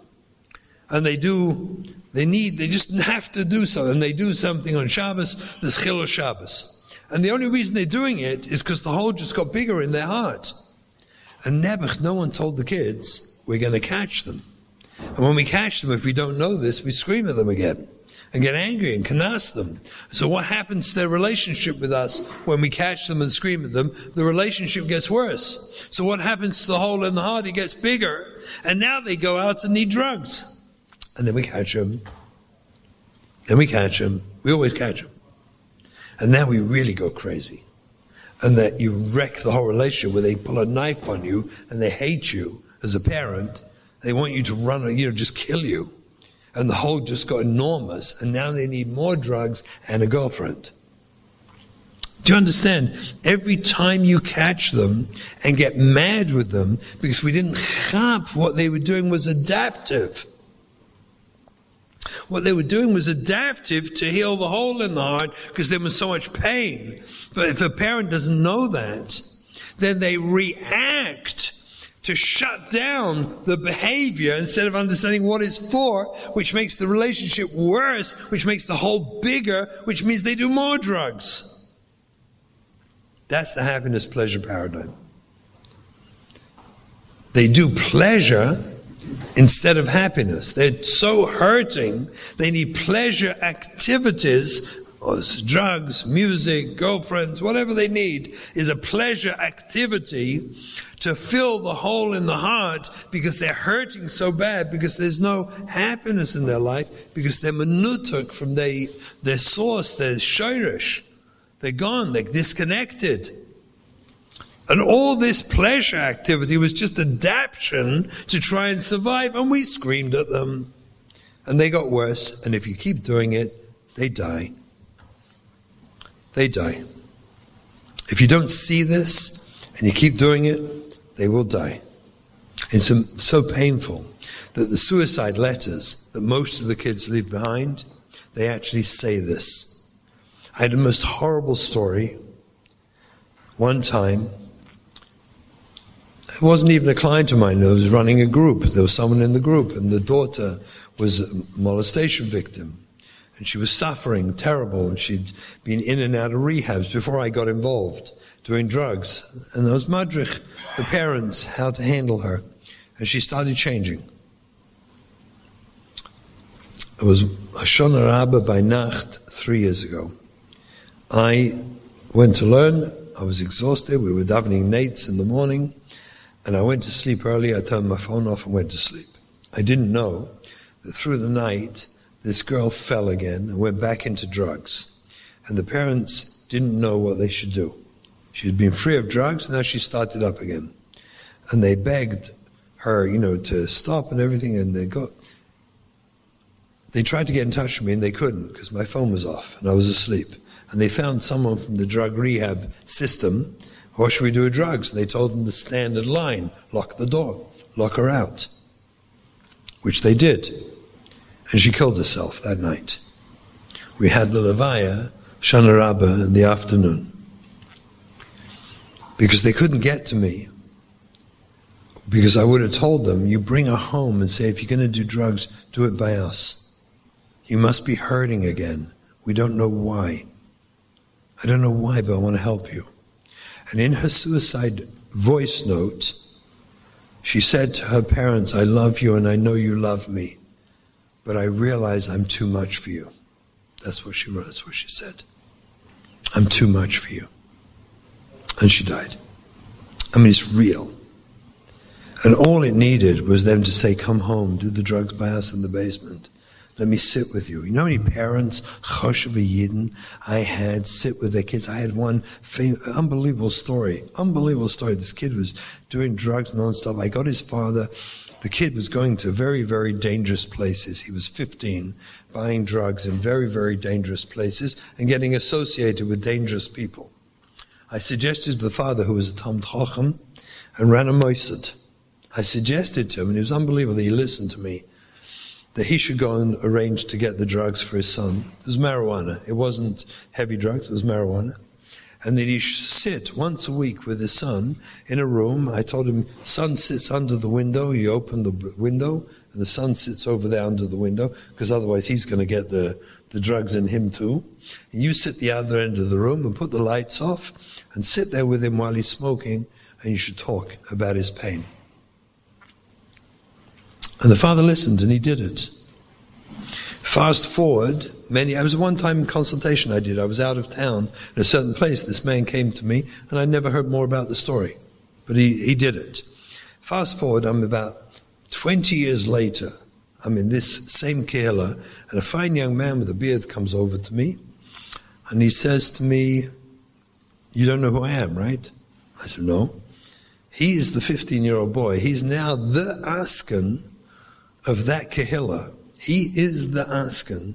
And they just have to do so. And they do something on Shabbos, this Chilul Shabbos. And the only reason they're doing it is because the hole just got bigger in their heart. And Nebuch, no one told the kids, we're going to catch them. And when we catch them, if we don't know this, we scream at them again and get angry and kanas them. So what happens to their relationship with us when we catch them and scream at them? The relationship gets worse. So what happens to the hole in the heart? It gets bigger. And now they go out and need drugs. And then we catch them. Then we catch them. We always catch them. And now we really go crazy. And that you wreck the whole relationship where they pull a knife on you and they hate you as a parent. They want you to run, just kill you. And the hole just got enormous. And now they need more drugs and a girlfriend. Do you understand? Every time you catch them and get mad with them because we didn't chap, what they were doing was adaptive. What they were doing was adaptive to heal the hole in the heart because there was so much pain. But if a parent doesn't know that, then they react to shut down the behavior instead of understanding what it's for, which makes the relationship worse, which makes the hole bigger, which means they do more drugs. That's the happiness pleasure paradigm. They do pleasure instead of happiness. They're so hurting, they need pleasure activities, or drugs, music, girlfriends, whatever they need is a pleasure activity to fill the hole in the heart because they're hurting so bad, because there's no happiness in their life, because they're menutuk from their source, their shirish. They're gone, they're disconnected. And all this pleasure activity was just adaptation to try and survive, and we screamed at them. And they got worse, and if you keep doing it, they die. They die. If you don't see this, and you keep doing it, they will die. It's so painful that the suicide letters that most of the kids leave behind, they actually say this. I had the most horrible story. One time, it wasn't even a client of mine who was running a group. There was someone in the group, and the daughter was a molestation victim. And she was suffering terrible, and she'd been in and out of rehabs before I got involved, doing drugs. And I was madrich the parents how to handle her. And she started changing. It was Hashana Rabbah by Nacht 3 years ago. I went to learn. I was exhausted. We were davening nates in the morning. And I went to sleep early. I turned my phone off and went to sleep. I didn't know that through the night, this girl fell again and went back into drugs. And the parents didn't know what they should do. She had been free of drugs, and now she started up again. And they begged her, to stop and everything, and they tried to get in touch with me, and they couldn't, because my phone was off, and I was asleep. And they found someone from the drug rehab system. What should we do with drugs? And they told them the standard line, lock the door, lock her out. Which they did. And she killed herself that night. We had the Levaya, Shana Rabbah, in the afternoon. Because they couldn't get to me. Because I would have told them, you bring her home and say, if you're going to do drugs, do it by us. You must be hurting again. We don't know why. I don't know why, but I want to help you. And in her suicide voice note, she said to her parents, I love you and I know you love me, but I realize I'm too much for you. That's what she wrote. That's what she said. I'm too much for you. And she died. I mean, it's real. And all it needed was them to say, come home, do the drugs by us in the basement. Let me sit with you. You know how many parents, Choshev Yidden, I had sit with their kids? I had one unbelievable story. Unbelievable story. This kid was doing drugs nonstop. I got his father. The kid was going to very, very dangerous places. He was 15, buying drugs in very, very dangerous places and getting associated with dangerous people. I suggested to the father, who was a Talmid Chacham, and ran a moisad. I suggested to him, and it was unbelievable that he listened to me, that he should go and arrange to get the drugs for his son. It was marijuana. It wasn't heavy drugs, it was marijuana. And that he should sit once a week with his son in a room. I told him, son sits under the window. You open the window, and the son sits over there under the window, because otherwise he's going to get the drugs in him too. And you sit the other end of the room and put the lights off and sit there with him while he's smoking, and you should talk about his pain. And the father listened, and he did it. Fast forward, I was one time consultation I did. I was out of town in a certain place. This man came to me, and I never heard more about the story. But he did it. Fast forward, I'm about 20 years later. I'm in this same kehillah, and a fine young man with a beard comes over to me, and he says to me, "You don't know who I am, right?" I said, "No." He is the 15-year-old boy. He's now the asken of that kehillah. He is the asken.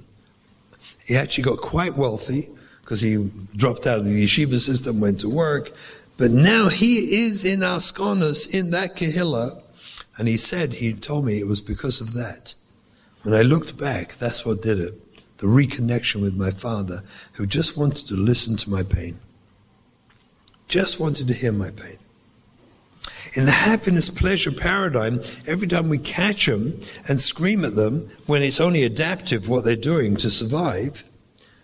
He actually got quite wealthy because he dropped out of the yeshiva system, went to work. But now he is in askonos in that kehillah. And he told me it was because of that. When I looked back, that's what did it. The reconnection with my father, who just wanted to listen to my pain. Just wanted to hear my pain. In the happiness pleasure paradigm, every time we catch them and scream at them, when it's only adaptive what they're doing to survive,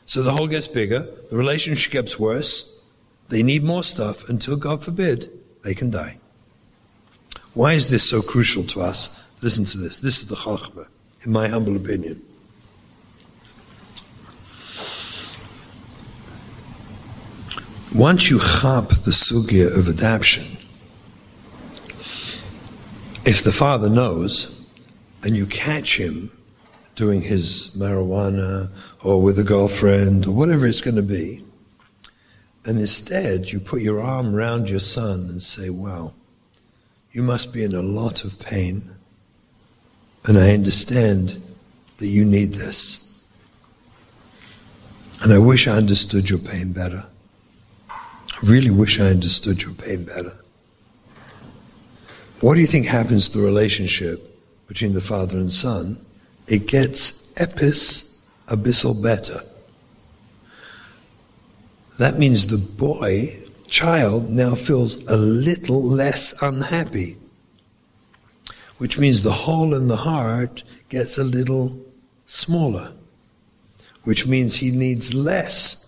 so the hole gets bigger, the relationship gets worse, they need more stuff until, God forbid, they can die. Why is this so crucial to us? Listen to this. This is the chachma, in my humble opinion. Once you chap the sugya of adaptation, if the father knows, and you catch him doing his marijuana, or with a girlfriend, or whatever it's going to be, and instead you put your arm around your son and say, "Wow, you must be in a lot of pain, and I understand that you need this. And I wish I understood your pain better. I really wish I understood your pain better." What do you think happens to the relationship between the father and son? It gets abyssal better. That means the child now feels a little less unhappy, which means the hole in the heart gets a little smaller, which means he needs less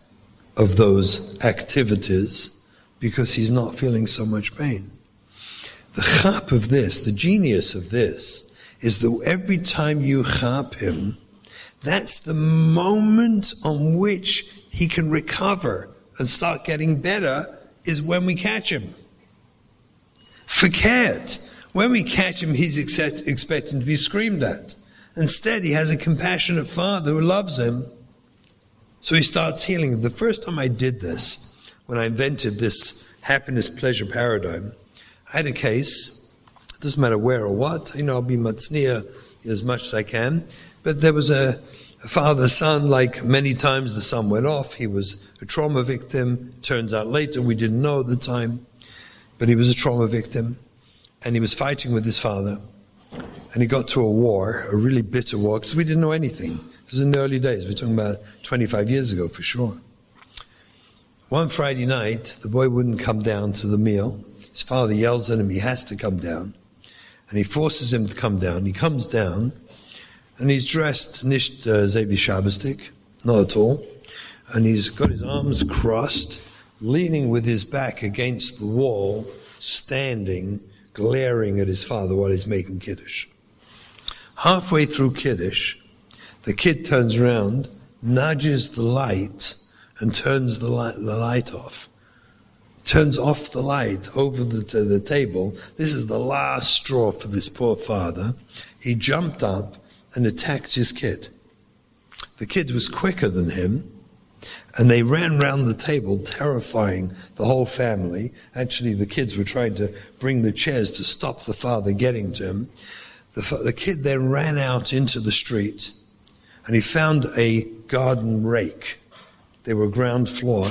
of those activities because he's not feeling so much pain. The chap of this, the genius of this, is that every time you chap him, that's the moment on which he can recover and start getting better, is when we catch him. Forget. When we catch him, he's expecting to be screamed at. Instead, he has a compassionate father who loves him. So he starts healing. The first time I did this, when I invented this happiness-pleasure paradigm, I had a case, it doesn't matter where or what, I'll be matzniya as much as I can, but there was a father-son, like many times the son went off. He was a trauma victim. Turns out later, we didn't know at the time, but he was a trauma victim, and he was fighting with his father, and he got to a war, a really bitter war, because we didn't know anything. It was in the early days. We're talking about 25 years ago for sure. One Friday night, the boy wouldn't come down to the meal. His father yells at him, he has to come down. And he forces him to come down. He comes down, and he's dressed nicht Zevi Shabbosdik, not at all. And he's got his arms crossed, leaning with his back against the wall, standing, glaring at his father while he's making Kiddush. Halfway through Kiddush, the kid turns around, nudges the light, and turns the light off. Turns off the light over the table. This is the last straw for this poor father. He jumped up and attacked his kid. The kid was quicker than him, and they ran round the table, terrifying the whole family. Actually, the kids were trying to bring the chairs to stop the father getting to him. The kid then ran out into the street, and he found a garden rake. They were ground floor,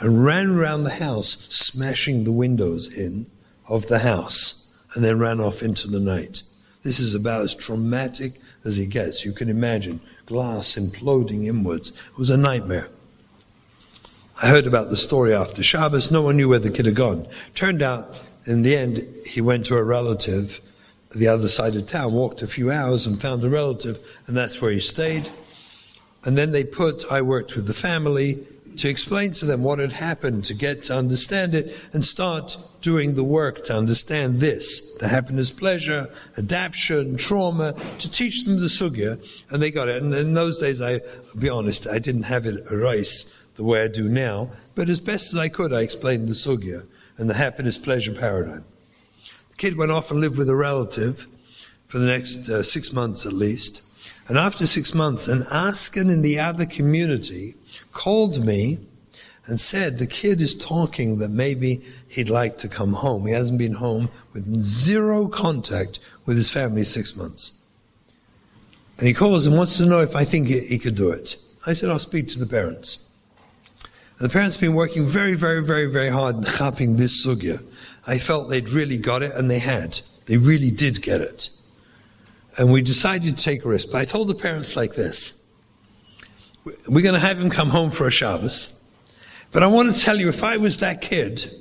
and ran around the house, smashing the windows in of the house and then ran off into the night. This is about as traumatic as it gets. You can imagine glass imploding inwards. It was a nightmare. I heard about the story after Shabbos. No one knew where the kid had gone. Turned out, in the end, he went to a relative the other side of town, walked a few hours and found the relative, and that's where he stayed. And then I worked with the family to explain to them what had happened, to get to understand it, and start doing the work to understand this, the happiness, pleasure, adaptation, trauma, to teach them the sugya, and they got it. And in those days, I'll be honest, I didn't have it erased the way I do now, but as best as I could, I explained the sugya and the happiness, pleasure paradigm. The kid went off and lived with a relative for the next 6 months at least. And after 6 months, an Askan in the other community called me and said the kid is talking that maybe he'd like to come home. He hasn't been home with zero contact with his family 6 months. And he calls and wants to know if I think he could do it. I said, I'll speak to the parents. And the parents have been working very, very, very, very hard in chapping this sugya. I felt they'd really got it, and they had. They really did get it. And we decided to take a risk. But I told the parents like this. We're going to have him come home for a Shabbos. But I want to tell you, if I was that kid,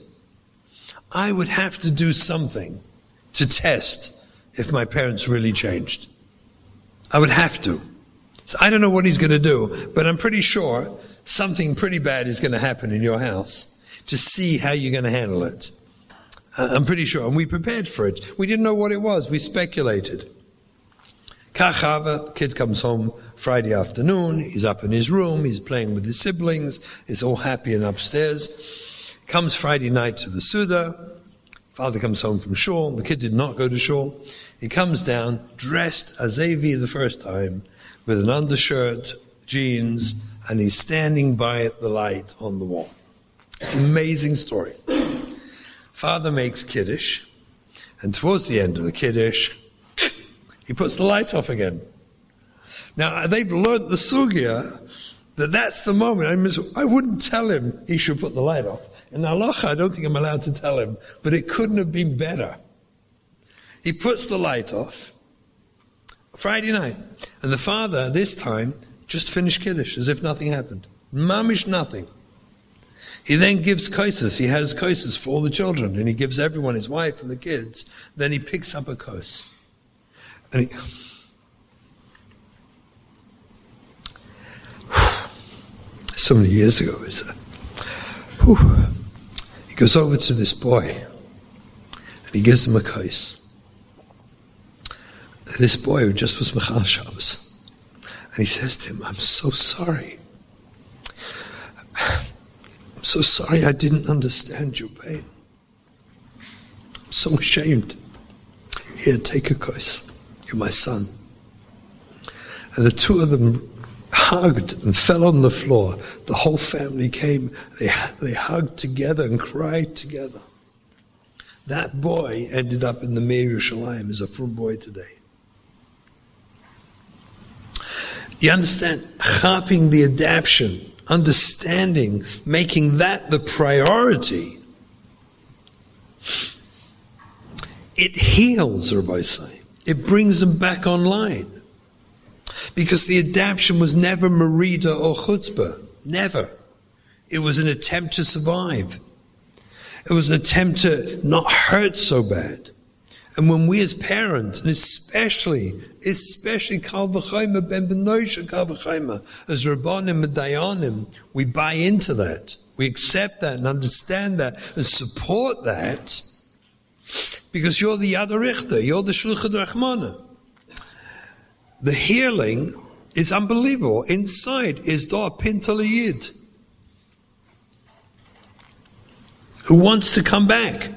I would have to do something to test if my parents really changed. I would have to. So I don't know what he's going to do, but I'm pretty sure something pretty bad is going to happen in your house to see how you're going to handle it. I'm pretty sure. And we prepared for it. We didn't know what it was. We speculated. Kachava, the kid comes home Friday afternoon. He's up in his room. He's playing with his siblings. He's all happy and upstairs. Comes Friday night to the Suda. Father comes home from shul. The kid did not go to shul. He comes down dressed as Avi the first time with an undershirt, jeans, and he's standing by the light on the wall. It's an amazing story. Father makes Kiddush, and towards the end of the Kiddush, he puts the light off again. Now, they've learned the sugya that that's the moment. I wouldn't tell him he should put the light off. In halacha, I don't think I'm allowed to tell him, but it couldn't have been better. He puts the light off Friday night, and the father, this time, just finished Kiddush as if nothing happened. Mamish nothing. He then gives kosses. He has kosses for all the children, and he gives everyone, his wife and the kids. Then he picks up a kos. And so many years ago, he goes over to this boy, and he gives him a kos. This boy who just was Mechal Shabbos. And he says to him, I'm so sorry. I'm so sorry I didn't understand your pain. I'm so ashamed. Here, take a kos. You're my son. And the two of them hugged and fell on the floor. The whole family came. They hugged together and cried together. That boy ended up in the Meir Yerushalayim as a frum boy today. You understand? Chapping the adaptation, understanding, making that the priority. It heals, Rabbi say. It brings them back online. Because the adaptation was never merida or chutzpah. Never. It was an attempt to survive. It was an attempt to not hurt so bad. And when we as parents, and especially Kal V'Chayma Ben Benoisha Kal V'Chayma, as Rabbanim and Dayanim, we buy into that. We accept that and understand that and support that, because you're the Yad Richter, you're the Shluchad Rachmana. The healing is unbelievable. Inside is Dar Pintal Yid, who wants to come back.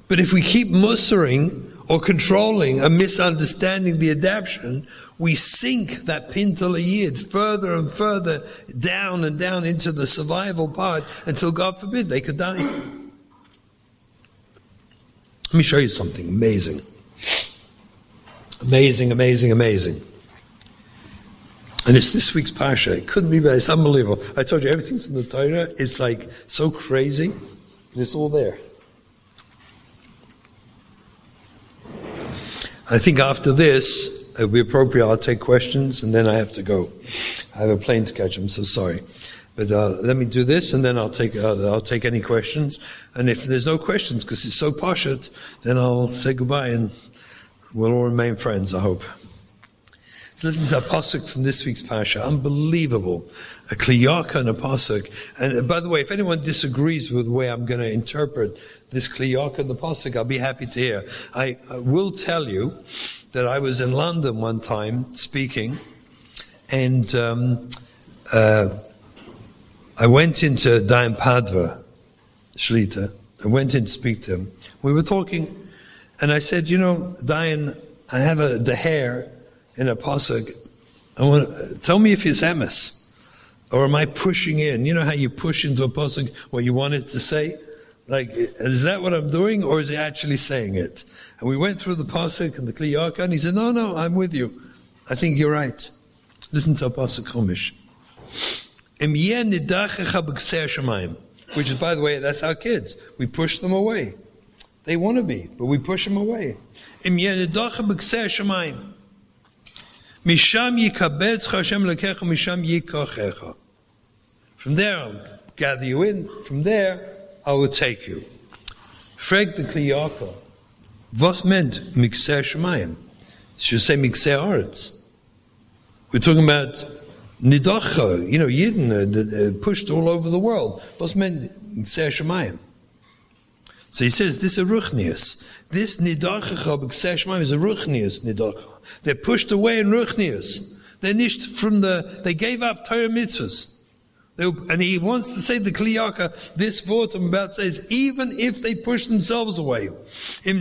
But if we keep mussering or controlling and misunderstanding the adaptation, we sink that Pintal Yid further and further down and down into the survival part until, God forbid, they could die. Let me show you something amazing. Amazing, amazing, amazing. And it's this week's Parsha. It couldn't be better. It's unbelievable. I told you, everything's in the Torah. It's like so crazy. And it's all there. I think after this, it will be appropriate, I'll take questions, and then I have to go. I have a plane to catch, I'm so sorry. But let me do this, and then I'll take any questions. And if there's no questions, because it's so poshut, then I'll say goodbye, and we'll all remain friends, I hope. So listen to a pasuk from this week's Pasha. Unbelievable. A kliyaka and a pasuk. And by the way, if anyone disagrees with the way I'm going to interpret this kliyaka and the pasuk, I'll be happy to hear. I will tell you that I was in London one time speaking, and I went into Dayan Padva, Shlita. I went in to speak to him. We were talking, and I said, Dayan, I have the hair in a pasuk. Tell me if it's emes, or am I pushing in? You know how you push into a pasuk what you want it to say? Like, is that what I'm doing, or is he actually saying it? And we went through the pasuk and the kliyaka, and he said, no, I'm with you. I think you're right. Listen to a pasuk chumash. Which is, by the way, that's our kids. We push them away. They want to be, but we push them away. From there I'll gather you in. From there I will take you. Frag the kliyaka. Was meant mikseh shemayim? Should say mikseh arts. We're talking about nidacha, Yidden, pushed all over the world. Was meant mikseh shemayim. So he says, this is a ruchnius. This nidacha b'kseh shemayim is a ruchnius nidacha. They're pushed away in ruchnius. They're nished they gave up Torah mitzvahs. And he wants to say the kliyaka, this vort I'm about to say is, even if they push themselves away. You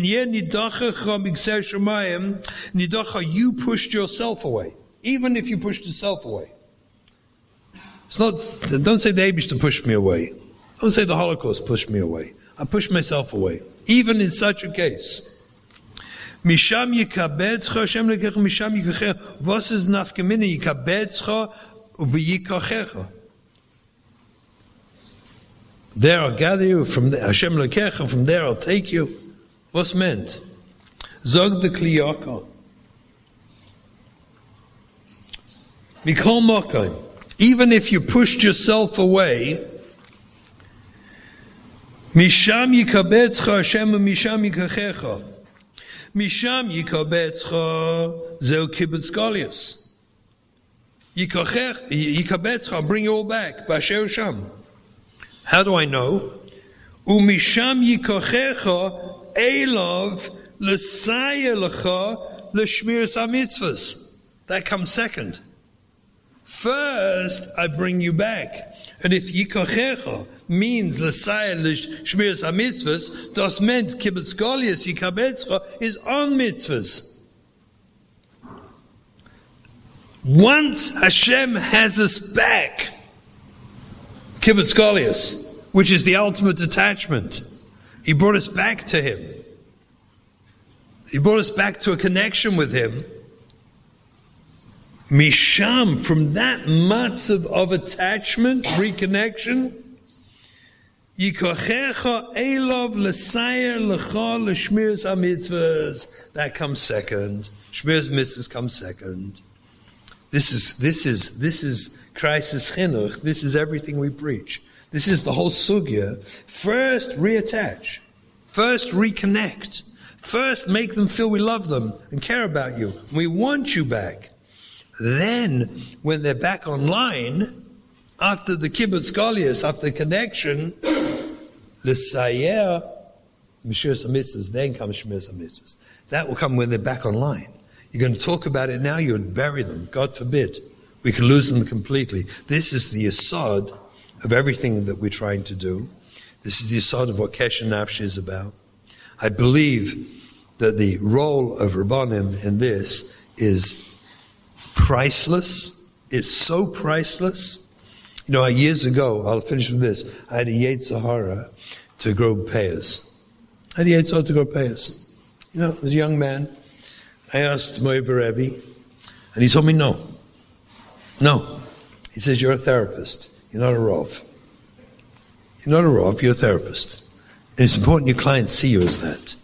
pushed yourself away. Even if you pushed yourself away. Don't say the Eibishter pushed me away. Don't say the Holocaust pushed me away. I pushed myself away. Even in such a case. Misham yikabetzcha, Hashem lekecha, misham yikachecha. Was is nafkamina yikabetzcha v'yikachecha? There I'll gather you, from there, Hashem lekecha, from there I'll take you. What's meant? Zog the kliyaka. Mikol mokai. Even if you pushed yourself away, Misham yikabetzcha Hashem misham yikachecha. Misham yikabetzcha zeu kibbutz galius. Yikabetzcha, I'll bring you all back. B'asher sham. How do I know? Umisham yikachecha elav l'saya lecha l'shmiras hamitzvahs. That comes second. First, I bring you back. And if yikachecha means l'saya l'shmiras hamitzvahs, das meant kibbutz galius yikabetzcha is on mitzvahs. Once Hashem has us back, kibbutz galius, which is the ultimate attachment, He brought us back to Him. He brought us back to a connection with Him. Misham, from that matzav of attachment, reconnection, Yikachecha elav l'saya l'cha l'shmiras hamitzvahs. That comes second. Shmiras mitzvahs comes second. This is Christ's chinuch. This is everything we preach. This is the whole sugya. First, reattach. First, reconnect. First, make them feel we love them and care about you. We want you back. Then, when they're back online, after the kibbutz galius, after the connection, l'sayer m'shmiras hamitzvahs, then comes shmiras hamitzvahs. That will come when they're back online. You're going to talk about it now, you would bury them. God forbid. We can lose them completely. This is the yesod of everything that we're trying to do. This is the yesod of what Kesher Nafsh is about. I believe that the role of Rabbanim in this is priceless. It's so priceless. Years ago, I'll finish with this, I had a Yetzer hara to grow pears. I was a young man. I asked Moev Rebbe, and he told me no. No. He says, you're a therapist. You're not a Rav. You're not a Rav, you're a therapist. And it's important your clients see you as that.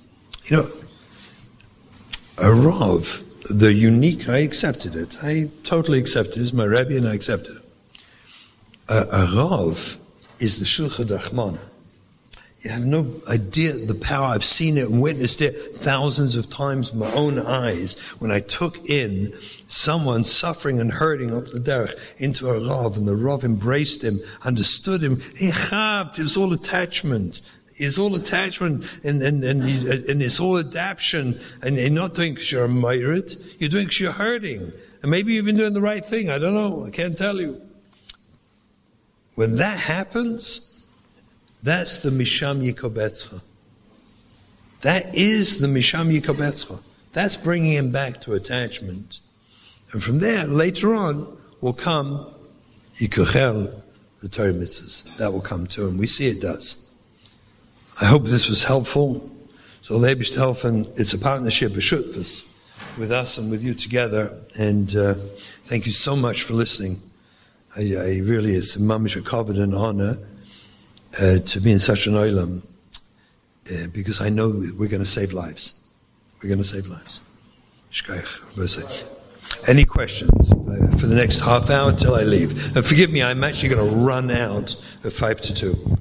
A Rav, the unique, I accepted it. I totally accepted it. It's my rabbi and I accepted it. A Rav is the Shulchan Dachman. You have no idea the power. I've seen it and witnessed it thousands of times with my own eyes when I took in someone suffering and hurting up the derech into a Rav, and the Rav embraced him, understood him. It was all attachment. It's all attachment and it's all adaptation. And you're not doing because you're a merit. You're doing because you're hurting. And maybe you're even doing the right thing. I don't know. I can't tell you. When that happens, that's the Misham Yikobetzcha. That is the Misham Yikobetzcha. That's bringing him back to attachment. And from there, later on, will come Yikochel, the Torah mitzvahs. That will come to him. We see it does. I hope this was helpful. So Leibish Helfen, it's a partnership, a shutfus, with us and with you together. And thank you so much for listening. I really, it's a mamish a kavod and honor to be in such an olam, because I know we're going to save lives. We're going to save lives. Any questions for the next half hour till I leave? And forgive me, I'm actually going to run out at 5 to 2.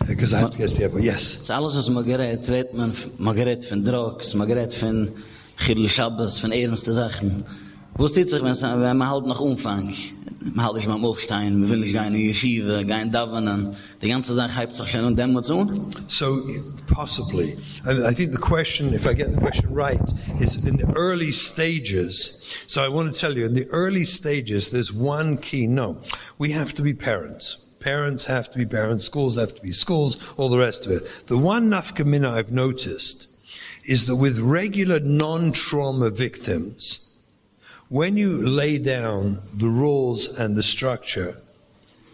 Because I have to get to the airport. Yes. It's alles was Margaret Redman, Margaret von Drugs, Margaret von Chil Shabbos, von ernste Sachen. Wo steht sich, wenn man halt noch Umfang? Man halt nicht mal Aufstehen, man will nicht gehen in yeshiva, gehen davenen. Die ganze Sache hypt sich schon und dem muss on. So, possibly. I think the question, if I get the question right, is in the early stages. So I want to tell you, in the early stages, there's one key. No, we have to be parents. Parents have to be parents, schools have to be schools, all the rest of it. The one nafka mina I've noticed is that with regular non-trauma victims, when you lay down the rules and the structure,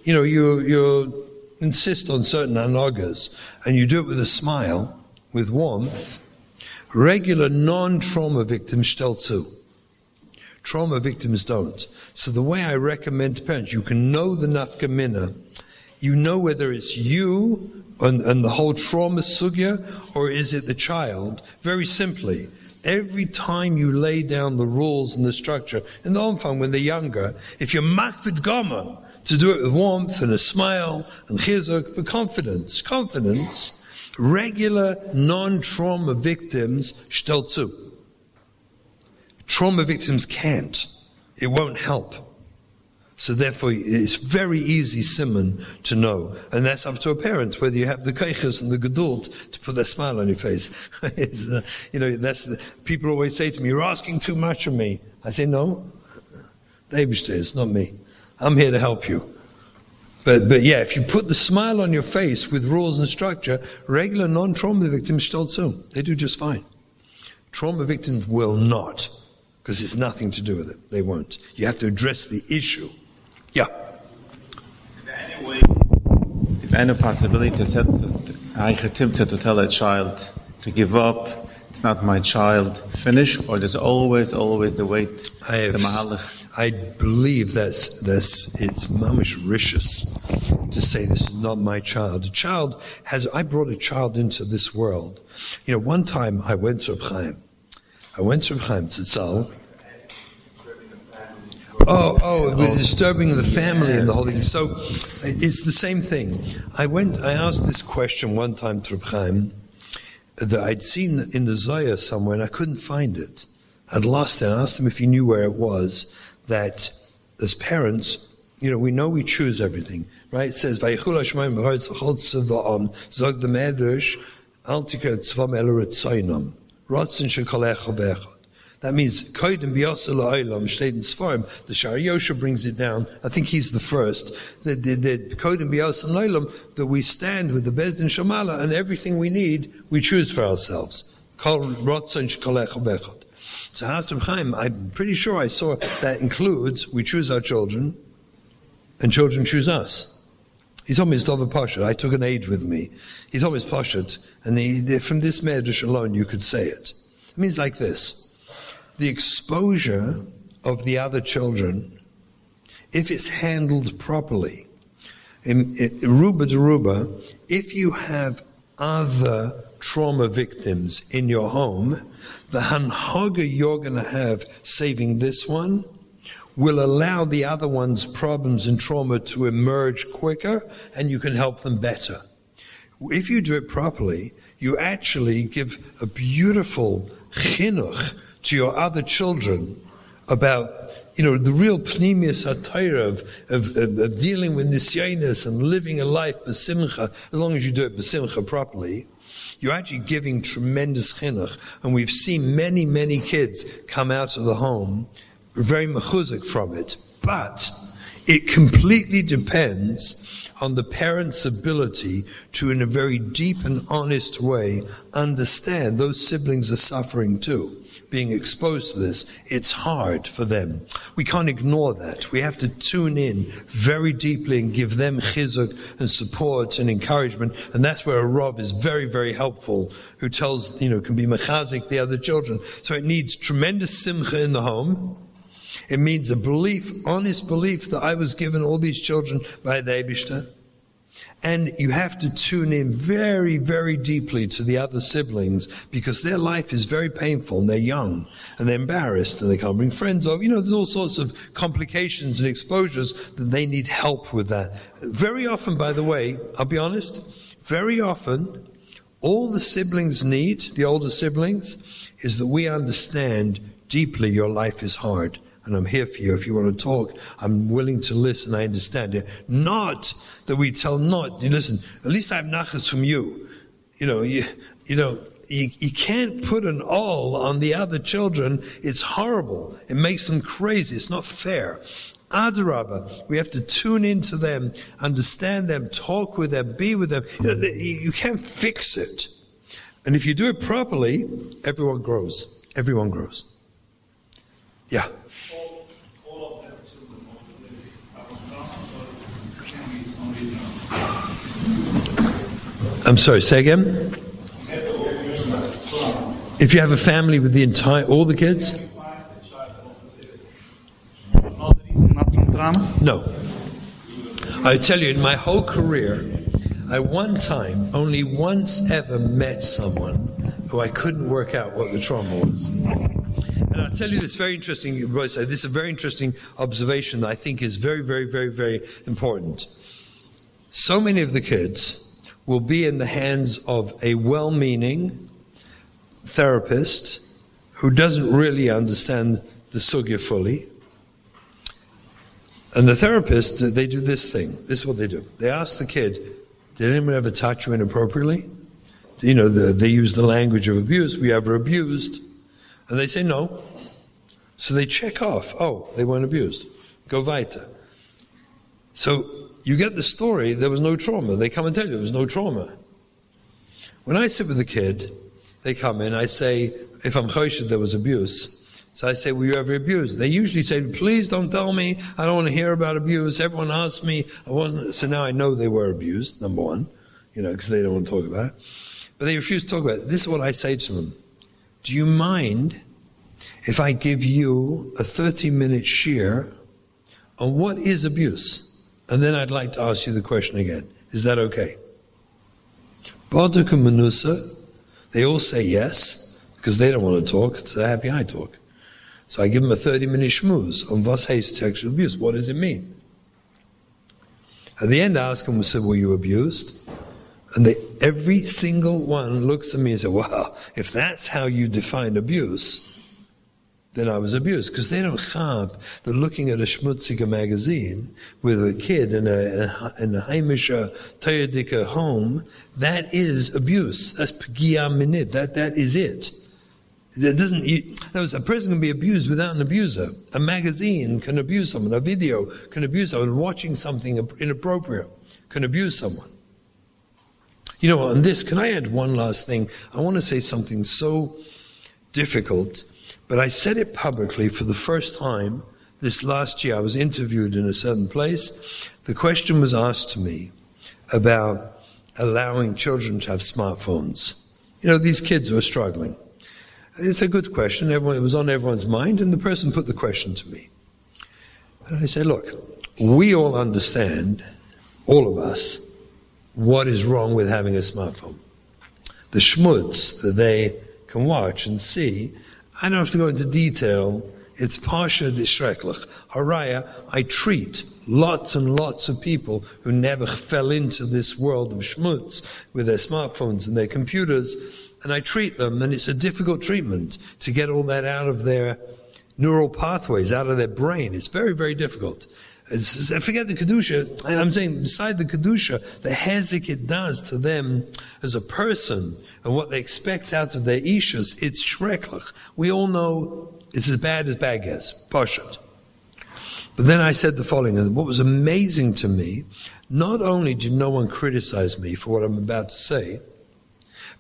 you insist on certain anagas, and you do it with a smile, with warmth, regular non-trauma victims stelzu. Trauma victims don't. So the way I recommend to parents, you can know the nafka mina. You know whether it's you and the whole trauma sugya, or is it the child? Very simply, every time you lay down the rules and the structure, in the omfang when they're younger, if you're makvid gama, to do it with warmth and a smile and chizuk, for confidence, regular non-trauma victims stelzu. Trauma victims can't. It won't help. So therefore, it's very easy simon to know. And that's up to a parent, whether you have the keiches and the gedult to put that smile on your face. People always say to me, you're asking too much of me. I say, no, it's not me. I'm here to help you. But yeah, if you put the smile on your face with rules and structure, regular non-trauma victims stolzu. They do just fine. Trauma victims will not. Because it's nothing to do with it. They won't. You have to address the issue. Yeah. Is there any possibility to tell a child to give up? It's not my child. Finish, or there's always the wait. The mahalach. I believe it's mamish rishus to say this is not my child. I brought a child into this world. One time I went to Reb Chaim. Tzitzal. We're disturbing the family and the whole thing. So it's the same thing. I asked this question one time to Reb Chaim that I'd seen in the Zohar somewhere and I couldn't find it. I'd lost it. I asked him if he knew where it was, that as parents, we know we choose everything, right? It says, Vayichul Hashmayim v'ha'aretz l'chol tzva'am, zog the medrash, al tikra tzvam ela retzaynam. That means Kodim Biyasa La'olam Shteit in Sfarim. The Shar Yosha brings it down. I think he's the first. The Kodim Biyasa La'olam, that we stand with the Bezdin Shamala and everything we need, we choose for ourselves. So I asked Reb Chaim, I'm pretty sure I saw that includes we choose our children and children choose us. He told me it's Dova Pashat. I took an aid with me. He told me it's Pashat, and from this medrash alone you could say it. It means like this. The exposure of the other children, if it's handled properly, in Ruba Deruba, if you have other trauma victims in your home, the hanhaga you're going to have saving this one will allow the other one's problems and trauma to emerge quicker, and you can help them better. If you do it properly, you actually give a beautiful chinuch to your other children about, the real pnimius hatayra of dealing with nisyanis and living a life b'simcha. As long as you do it b'simcha properly, you're actually giving tremendous chinuch. And we've seen many, many kids come out of the home very mechuzik from it. But it completely depends on the parent's ability to, in a very deep and honest way, understand those siblings are suffering too. Being exposed to this, it's hard for them. We can't ignore that. We have to tune in very deeply and give them chizuk and support and encouragement. And that's where a Rav is very, very helpful, who tells, can be mechazik the other children. So it needs tremendous simcha in the home. It means a belief, honest belief, that I was given all these children by the Eibishter. And you have to tune in very, very deeply to the other siblings, because their life is very painful, and they're young, and they're embarrassed, and they can't bring friends over. There's all sorts of complications and exposures that they need help with that. Very often, by the way, I'll be honest, very often, all the siblings need, the older siblings, is that we understand deeply your life is hard. And I'm here for you. If you want to talk, I'm willing to listen. I understand it. Not that we tell listen, at least I have nachas from you. You can't put an all on the other children. It's horrible. It makes them crazy. It's not fair. Adarabah, we have to tune into them, understand them, talk with them, be with them. You can't fix it. And if you do it properly, everyone grows. Everyone grows. Yeah. I'm sorry, say again? If you have a family with all the kids? Not from trauma? No. I tell you, in my whole career, I only once ever met someone who I couldn't work out what the trauma was. And I'll tell you this very interesting, this is a very interesting observation that I think is very, very, very, very important. So many of the kids will be in the hands of a well-meaning therapist who doesn't really understand the sugya fully. And the therapist, they do this thing. This is what they do. They ask the kid, did anyone ever touch you inappropriately? They use the language of abuse. Were you ever abused? And they say no. So they check off. Oh, they weren't abused. Go weiter. So you get the story, there was no trauma. They come and tell you there was no trauma. When I sit with a kid, they come in, I say, if I'm choshed, there was abuse. So I say, were you ever abused? They usually say, please don't tell me. I don't want to hear about abuse. Everyone asks me. I wasn't. So now I know they were abused, number one, because they don't want to talk about it. But they refuse to talk about it. This is what I say to them. Do you mind if I give you a 30-minute shiur on what is abuse? And then I'd like to ask you the question again. Is that okay? Baduk and Manusa, they all say yes, because they don't want to talk, so they're happy I talk. So I give them a 30-minute schmooze on was heißt sexual abuse. What does it mean? At the end, I ask them, were you abused? And every single one looks at me and says, well, if that's how you define abuse, then I was abused. Because they don't have, they're looking at a schmutziger magazine with a kid in a heimische, teuerdicke home. That is abuse. That's pgia minit. That is it. A person can be abused without an abuser. A magazine can abuse someone. A video can abuse someone. Watching something inappropriate can abuse someone. On this, can I add one last thing? I want to say something so difficult, but I said it publicly for the first time this last year. I was interviewed in a certain place. The question was asked to me about allowing children to have smartphones. These kids were struggling. It's a good question. It was on everyone's mind, and the person put the question to me. And I said, look, we all understand, all of us, what is wrong with having a smartphone. the schmutz that they can watch and see. I don't have to go into detail. It's Pasha D'Shreklach. Haraya, I treat lots and lots of people who never fell into this world of schmutz with their smartphones and their computers, and I treat them, and it's a difficult treatment to get all that out of their neural pathways, out of their brain. It's very, very difficult. Forget the Kedusha. I'm saying, beside the Kedusha, the hezek it does to them as a person and what they expect out of their ishus, it's shreklach. We all know it's as bad gets, Pashat. But then I said the following, and what was amazing to me, not only did no one criticize me for what I'm about to say,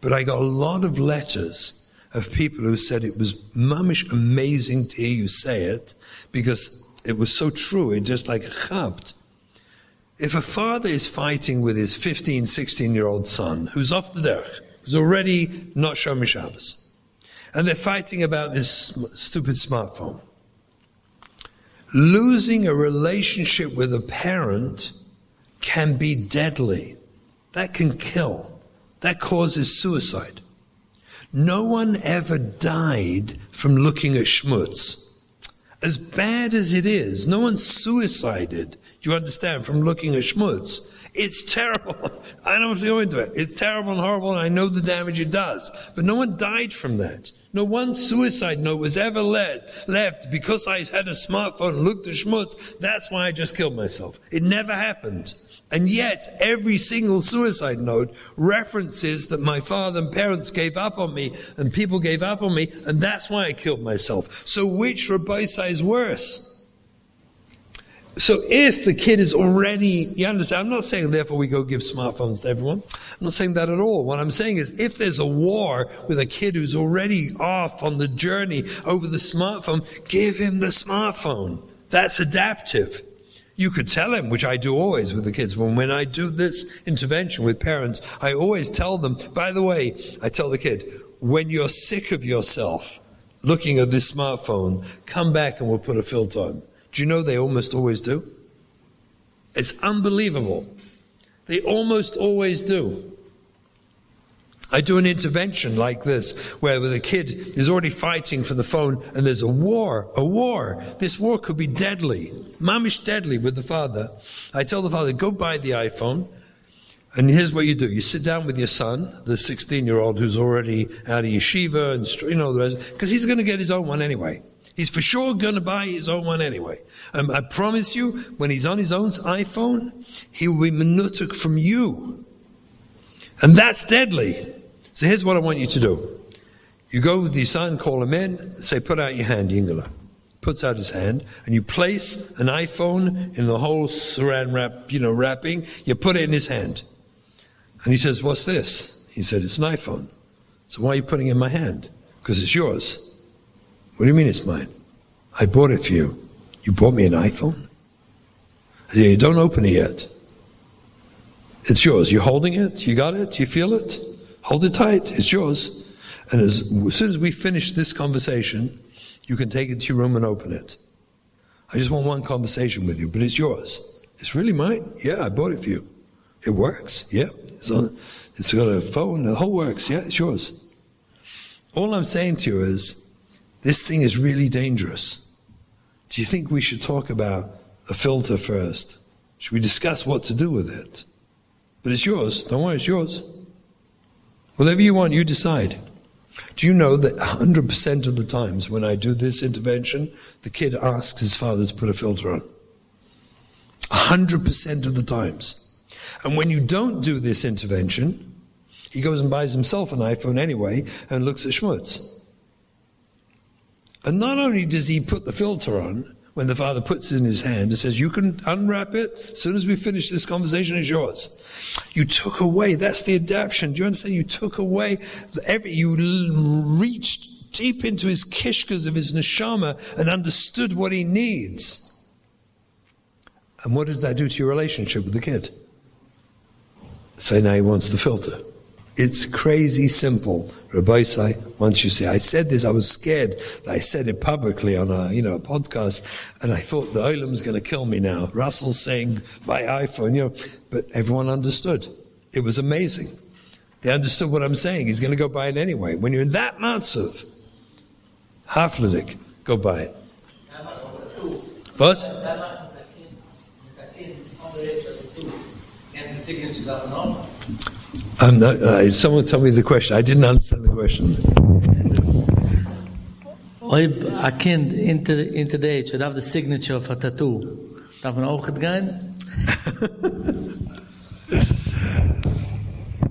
but I got a lot of letters of people who said it was mamish amazing to hear you say it, because it was so true, it just like chapped. If a father is fighting with his 15, 16-year-old son, who's off the derech, who's already not Shomer Shabbos, and they're fighting about this stupid smartphone, losing a relationship with a parent can be deadly. That can kill. That causes suicide. No one ever died from looking at schmutz. As bad as it is, no one suicided, you understand, from looking at schmutz. It's terrible. I don't have to go into it. It's terrible and horrible, and I know the damage it does. But no one died from that. No one suicide note was ever left because I had a smartphone and looked at schmutz. That's why I just killed myself. It never happened. And yet, every single suicide note references that my father and parents gave up on me, and people gave up on me, and that's why I killed myself. So which rabbi is worse? So if the kid is already, you understand, I'm not saying therefore we go give smartphones to everyone. I'm not saying that at all. What I'm saying is if there's a war with a kid who's already off on the journey over the smartphone, give him the smartphone. That's adaptive. You could tell him, which I do always with the kids, when I do this intervention with parents, I always tell them, by the way, I tell the kid, when you're sick of yourself looking at this smartphone, come back and we'll put a filter on. Do you know they almost always do? It's unbelievable. They almost always do. I do an intervention like this, where the kid is already fighting for the phone, and there's a war. This war could be deadly, mamish deadly with the father. I tell the father, go buy the iPhone, and here's what you do. You sit down with your son, the 16-year-old who's already out of yeshiva, and the rest, because he's going to get his own one anyway. He's for sure going to buy his own one anyway. I promise you, when he's on his own iPhone, he will be menutuk from you. And that's deadly. So here's what I want you to do. You go with your son, call him in, say, put out your hand, Yingala. Puts out his hand, and you place an iPhone in the whole saran wrap, wrapping. You put it in his hand. And he says, what's this? He said, it's an iPhone. So why are you putting it in my hand? Because it's yours. What do you mean it's mine? I bought it for you. You bought me an iPhone? I said, don't open it yet. It's yours. You're holding it? You got it? You feel it? Hold it tight. It's yours. And as soon as we finish this conversation, you can take it to your room and open it. I just want one conversation with you, but it's yours. It's really mine? Yeah, I bought it for you. It works? Yeah. It's got a phone. The whole works. Yeah, it's yours. All I'm saying to you is, this thing is really dangerous. Do you think we should talk about a filter first? Should we discuss what to do with it? But it's yours. Don't worry, it's yours. Whatever you want, you decide. Do you know that 100% of the times when I do this intervention, the kid asks his father to put a filter on? 100% of the times. And when you don't do this intervention, he goes and buys himself an iPhone anyway and looks at schmutz. And not only does he put the filter on, when the father puts it in his hand and says, you can unwrap it, as soon as we finish this conversation, it's yours. You took away, that's the adaptation. Do you understand? You took away, you reached deep into his kishkas of his neshama and understood what he needs. And what does that do to your relationship with the kid? So now he wants the filter. It's crazy simple. Rabbi say, once you say, I said this, I was scared that I said it publicly on a podcast, and I thought the Olam's going to kill me now. Russell's saying by iPhone, but everyone understood. It was amazing. They understood what I'm saying. He's going to go buy it anyway. When you're in that matzav, hafladik, go buy it. What? Someone told me the question. I didn't understand the question. If a kind into the age would have the signature of a tattoo, darf man auch gehen?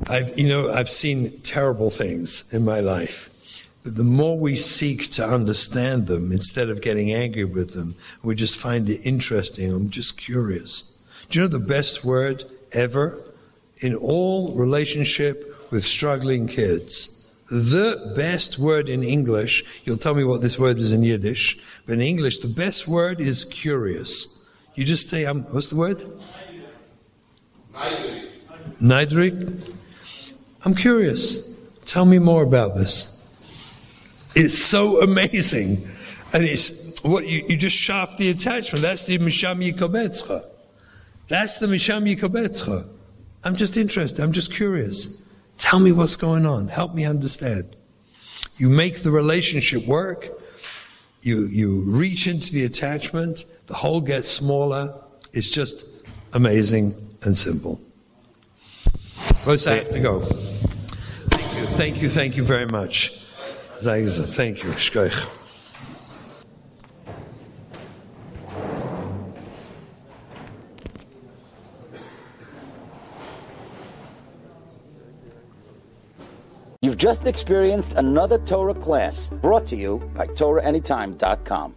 I've seen terrible things in my life. But the more we seek to understand them, instead of getting angry with them, we just find it interesting. I'm just curious. Do you know the best word ever? In all relationship with struggling kids, the best word in English, you'll tell me what this word is in Yiddish, but in English, the best word is curious. You just say, what's the word? Neidrig. I'm curious. Tell me more about this. It's so amazing. And it's what you just shaft the attachment. That's the Misham Yikobetzcha. That's the Misham Yikobetzcha. I'm just interested. I'm just curious. Tell me what's going on. Help me understand. You make the relationship work. You reach into the attachment. The hole gets smaller. It's just amazing and simple. Rose, I have to go. Thank you very much. Thank you. Shkoich. You've just experienced another Torah class brought to you by TorahAnytime.com.